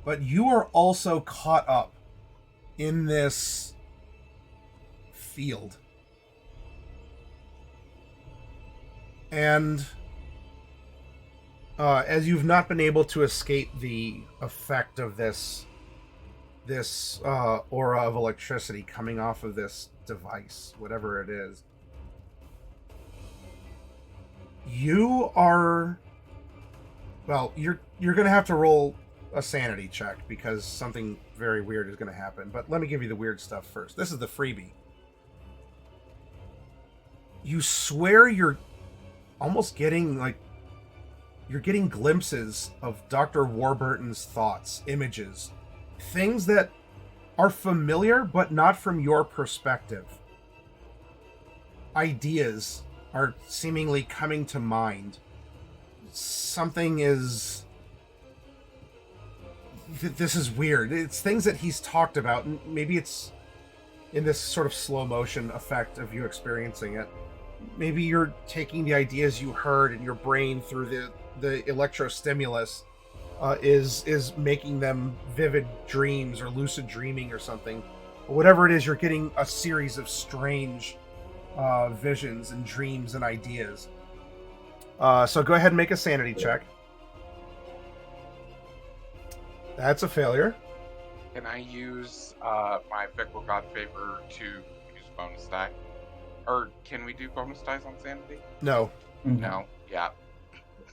But you are also caught up in this field. And as you've not been able to escape the effect of this aura of electricity coming off of this device, whatever it is, you are... Well, you're going to have to roll a sanity check because something very weird is going to happen. But let me give you the weird stuff first. This is the freebie. You swear you're almost getting, you're getting glimpses of Dr. Warburton's thoughts, images, things that are familiar but not from your perspective. Ideas are seemingly coming to mind. Something is... This is weird. It's things that he's talked about, and maybe it's in this sort of slow motion effect of you experiencing it. Maybe you're taking the ideas you heard in your brain through the electrostimulus is making them vivid dreams or lucid dreaming or something. But whatever it is, you're getting a series of strange visions and dreams and ideas. So go ahead and make a sanity check. That's a failure. Can I use my Fickle God Favor to use bonus die? Or can we do bonus dice on sanity? No. Mm-hmm. No. Yeah.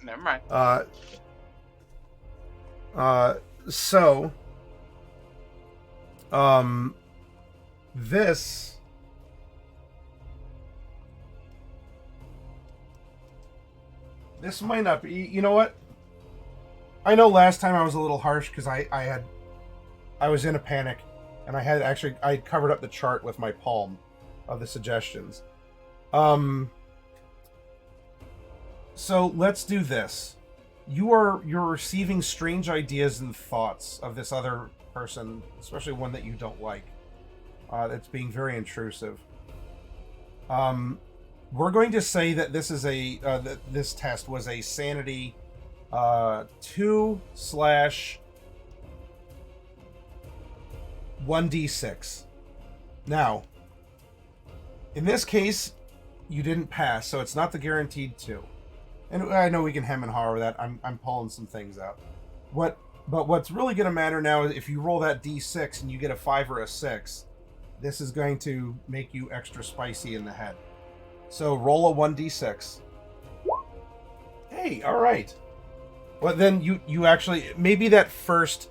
Never mind. So this might not be... You know what? I know last time I was a little harsh because I was in a panic and I had covered up the chart with my palm of the suggestions. So let's do this. You're receiving strange ideas and thoughts of this other person, especially one that you don't like. That's being very intrusive. We're going to say that this is that this test was a sanity 2/1d6. Now, In this case, you didn't pass, so it's not the guaranteed 2. And I know we can hem and haw over that. I'm pulling some things out. But what's really going to matter now is if you roll that d6 and you get a 5 or a 6, this is going to make you extra spicy in the head. So roll a 1d6. Hey, all right. Well, then you actually, maybe that first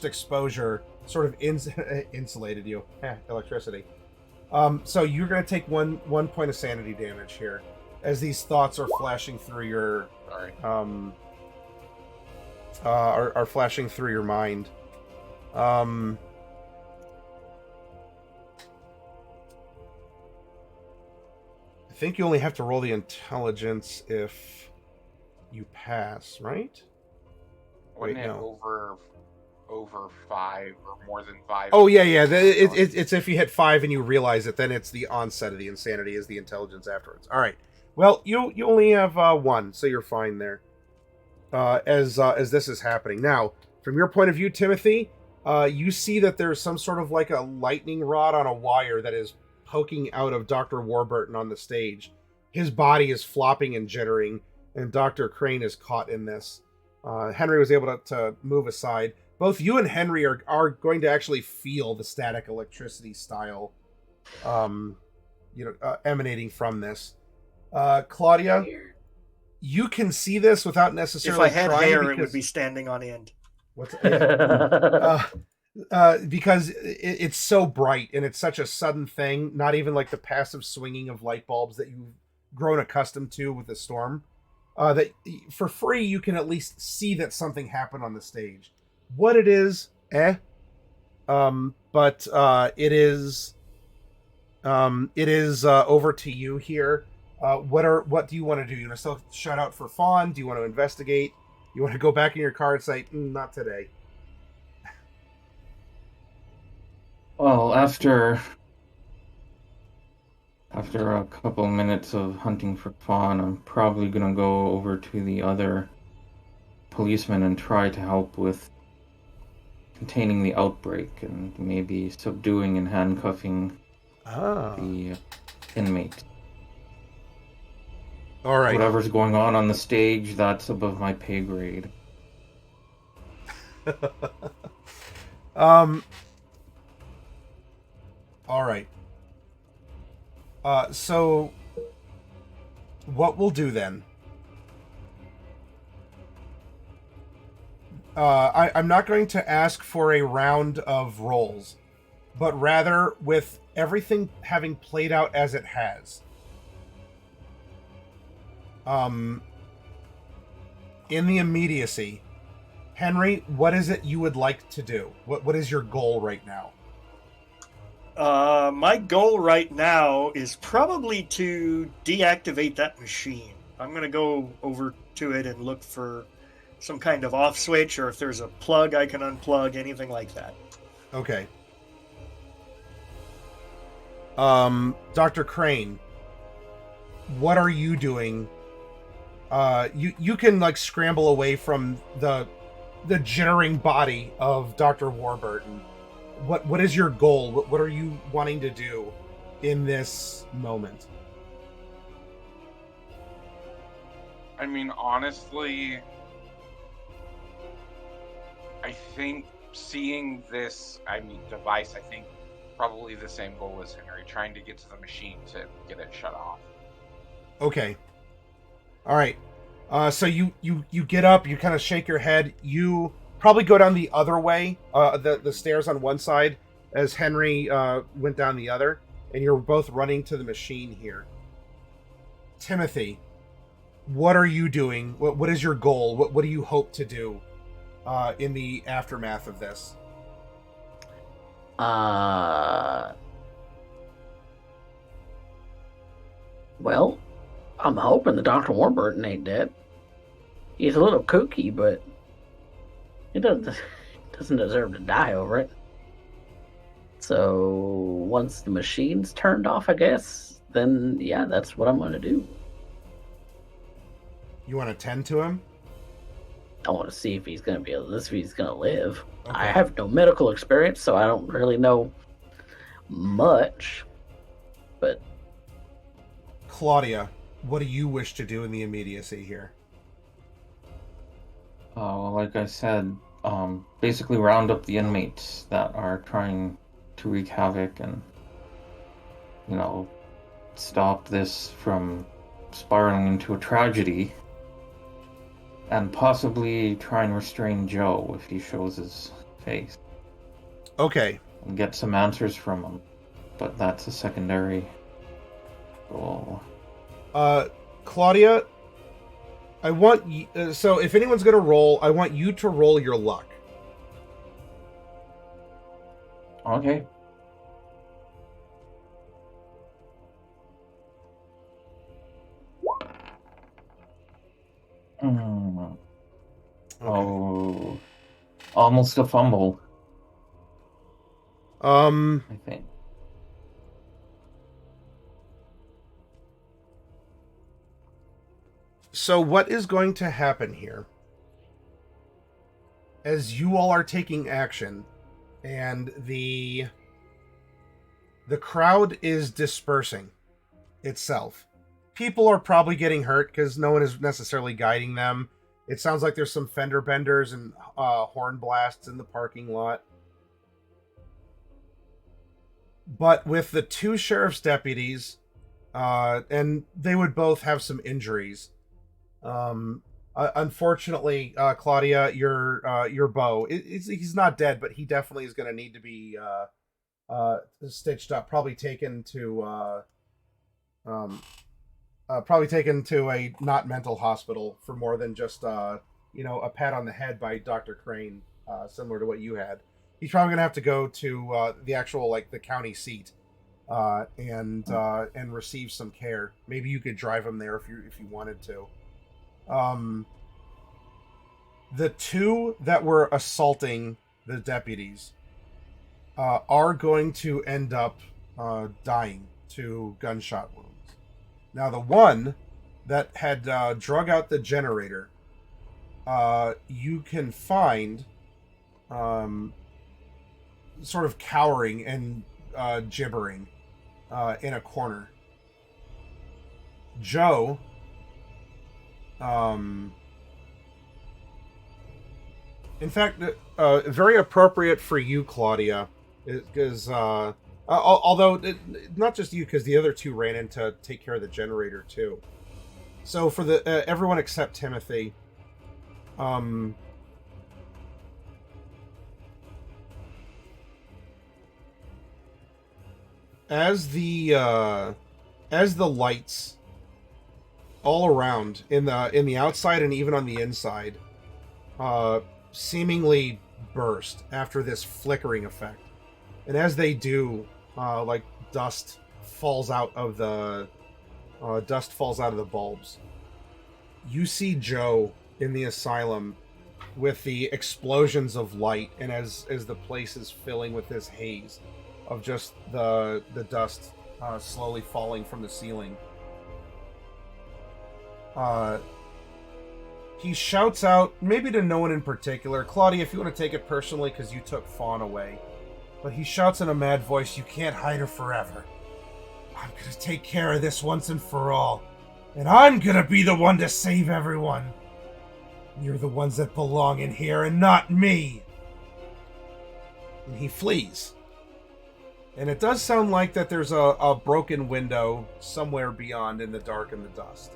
exposure sort of insulated you. Electricity. So you're going to take one point of sanity damage here, as these thoughts are flashing through your are flashing through your mind. I think you only have to roll the intelligence if you pass, right? Wasn't it over 5 or more than 5? Oh yeah. It's if you hit 5 and you realize it, then it's the onset of the insanity is the intelligence afterwards. All right. Well, you only have 1, so you're fine there. As this is happening now, from your point of view, Timothy, you see that there's some sort of like a lightning rod on a wire that is poking out of Dr. Warburton on the stage. His body is flopping and jittering, and Dr. Crane is caught in this. Henry was able to move aside. Both you and Henry are going to actually feel the static electricity style, emanating from this. Claudia, you can see this without necessarily. If I had trying hair, because... it would be standing on end. What's because it's so bright and it's such a sudden thing. Not even like the passive swinging of light bulbs that you've grown accustomed to with the storm. That for free you can at least see that something happened on the stage. What it is, but it is over to you here. What do you want to do? You want to still shout out for Fawn? Do you want to investigate? You want to go back in your car and say, not today? Well, after a couple minutes of hunting for Fawn, I'm probably gonna go over to the other policemen and try to help with containing the outbreak and maybe subduing and handcuffing the inmate. All right. Whatever's going on the stage, that's above my pay grade. All right. So what we'll do then? I'm not going to ask for a round of rolls, but rather with everything having played out as it has. In the immediacy, Henry, what is it you would like to do? What is your goal right now? My goal right now is probably to deactivate that machine. I'm going to go over to it and look for some kind of off switch, or if there's a plug I can unplug, anything like that. Okay. Dr. Crane, what are you doing? You can like scramble away from the jittering body of Dr. Warburton. What is your goal? What are you wanting to do in this moment? I mean, honestly, I think seeing this, device, I think probably the same goal as Henry, trying to get to the machine to get it shut off. Okay. All right. So you get up, you kind of shake your head, you probably go down the other way, the stairs on one side, as Henry went down the other, and you're both running to the machine here. Timothy, what are you doing? What is your goal? What do you hope to do in the aftermath of this? Well, I'm hoping that Dr. Warburton ain't dead. He's a little kooky, but he doesn't deserve to die over it. So once the machine's turned off, I guess, then yeah, that's what I'm going to do. You want to tend to him? I want to see if he's going to if he's going to live. Okay. I have no medical experience, so I don't really know much. but Claudia, what do you wish to do in the immediacy here? Well, like I said, basically round up the inmates that are trying to wreak havoc and, stop this from spiraling into a tragedy, and possibly try and restrain Joe if he shows his face. Okay. And get some answers from him, but that's a secondary goal. Claudia, I want you, so if anyone's gonna roll, I want you to roll your luck. Okay. Okay. Oh, almost a fumble, I think. So what is going to happen here, as you all are taking action, and the crowd is dispersing itself. People are probably getting hurt because no one is necessarily guiding them. It sounds like there's some fender benders and horn blasts in the parking lot. But with the two sheriff's deputies, and they would both have some injuries. Unfortunately, Claudia, your bow, he's not dead, but he definitely is going to need to be stitched up, probably taken to a not mental hospital for more than just a pat on the head by Dr. Crane, similar to what you had. He's probably going to have to go to the actual the county seat and receive some care. Maybe you could drive him there if you wanted to. The two that were assaulting the deputies are going to end up dying to gunshot wounds. Now, the one that had drug out the generator, you can find sort of cowering and gibbering in a corner. Joe, in fact, very appropriate for you, Claudia, because although not just you, because the other two ran in to take care of the generator too. So for the everyone except Timothy, as the lights all around in the outside and even on the inside seemingly burst after this flickering effect, and as they do, dust falls out of the bulbs. You see Joe in the asylum with the explosions of light, and as the place is filling with this haze of just the dust slowly falling from the ceiling. He shouts out, maybe to no one in particular. Claudia, if you want to take it personally because you took Fawn away. But he shouts in a mad voice, "You can't hide her forever. I'm going to take care of this once and for all. And I'm going to be the one to save everyone. You're the ones that belong in here and not me." And he flees. And it does sound like that there's a broken window somewhere beyond in the dark and the dust.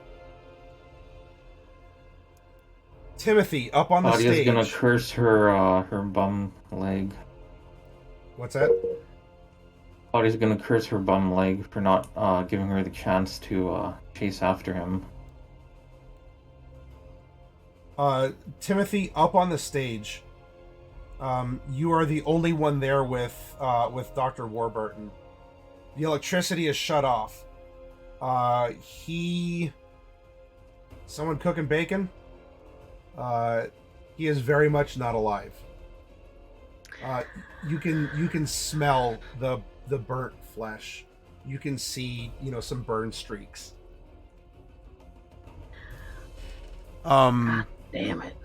Timothy, up on the stage. Claudia's gonna curse her bum leg. What's that? Claudia's gonna curse her bum leg for not giving her the chance to chase after him. Timothy, up on the stage. You are the only one there with Dr. Warburton. The electricity is shut off. Someone cooking bacon? He is very much not alive. You can smell the burnt flesh. You can see, some burn streaks. God damn it.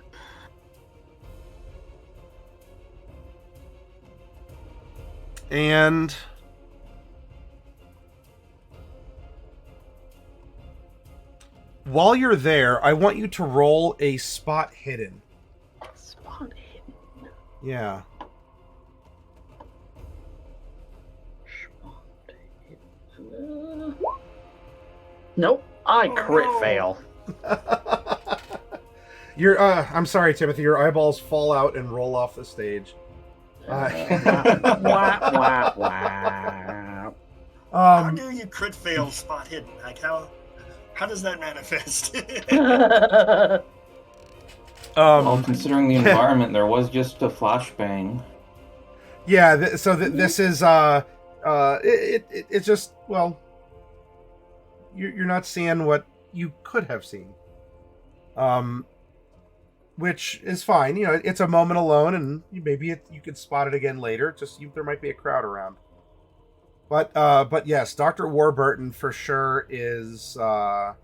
And while you're there, I want you to roll a spot hidden. Spot hidden. Yeah. Spot hidden. Nope. I crit fail. I'm sorry, Timothy. Your eyeballs fall out and roll off the stage. Wah, wah, wah. How do you crit fail spot hidden? Like how does that manifest? Well, considering the environment, there was just a flashbang. Yeah. This is it's just, well, you're not seeing what you could have seen. Which is fine. You know, it's a moment alone, and maybe you could spot it again later. There might be a crowd around. But yes, Dr. Warburton for sure is not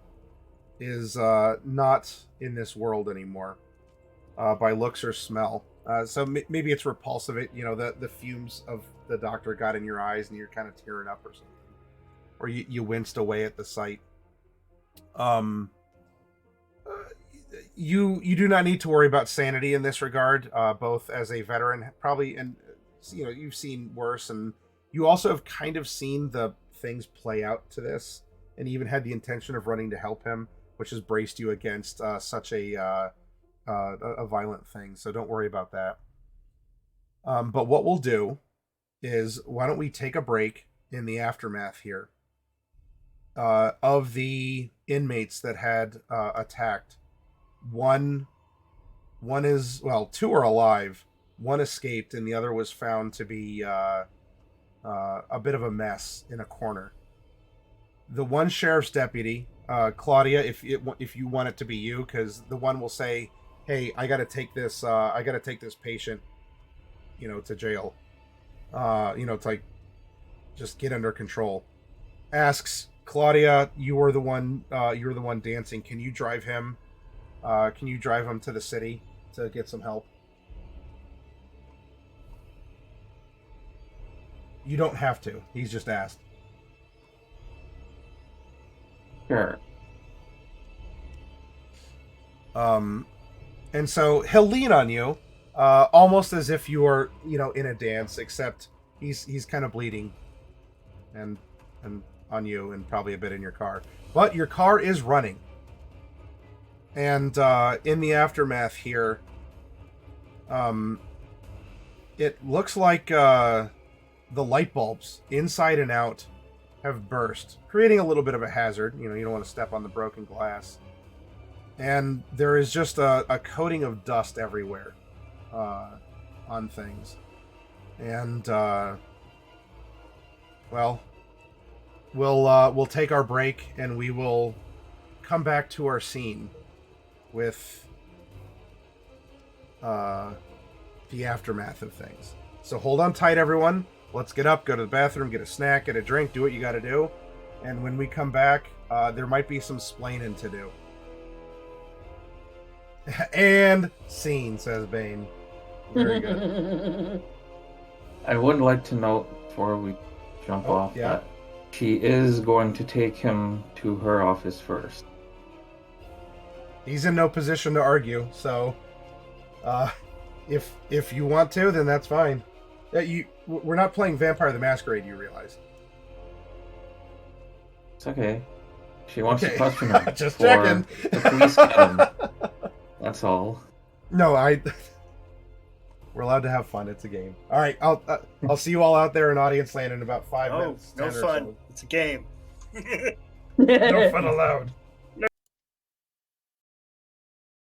in this world anymore, by looks or smell. So maybe it's repulsive. The fumes of the doctor got in your eyes, and you're kind of tearing up or something, or you winced away at the sight. You do not need to worry about sanity in this regard, both as a veteran, probably, and you've seen worse, and you also have kind of seen the things play out to this, and even had the intention of running to help him, which has braced you against such a violent thing. So don't worry about that. But what we'll do is, why don't we take a break in the aftermath here of the inmates that had attacked. One is, well, two are alive. One escaped, and the other was found to be a bit of a mess in a corner. The one sheriff's deputy, Claudia, if you want it to be you, because the one will say, "Hey, I got to take this patient, to jail. To like just get under control." Asks Claudia, you're the one dancing. Can you drive him? Can you drive him to the city to get some help? You don't have to. He's just asked. Sure. And so he'll lean on you, almost as if you are, in a dance, except he's kind of bleeding, and on you, and probably a bit in your car. But your car is running. And in the aftermath here, it looks like the light bulbs inside and out have burst, creating a little bit of a hazard. You don't want to step on the broken glass. And there is just a coating of dust everywhere on things. And, well, we'll take our break, and we will come back to our scene with the aftermath of things. So hold on tight, everyone. Let's get up, go to the bathroom, get a snack, get a drink, do what you got to do. And when we come back, there might be some splaining to do. And scene, says Bane. Very good. I would like to note before we jump off that she is going to take him to her office first. He's in no position to argue, so if you want to, then that's fine. We're not playing Vampire the Masquerade, you realize. It's okay. She wants to question him. Just checking. The police get him. That's all. No, we're allowed to have fun. It's a game. All right, I'll see you all out there in audience land in about 5 minutes. No fun. It's a game. No fun allowed.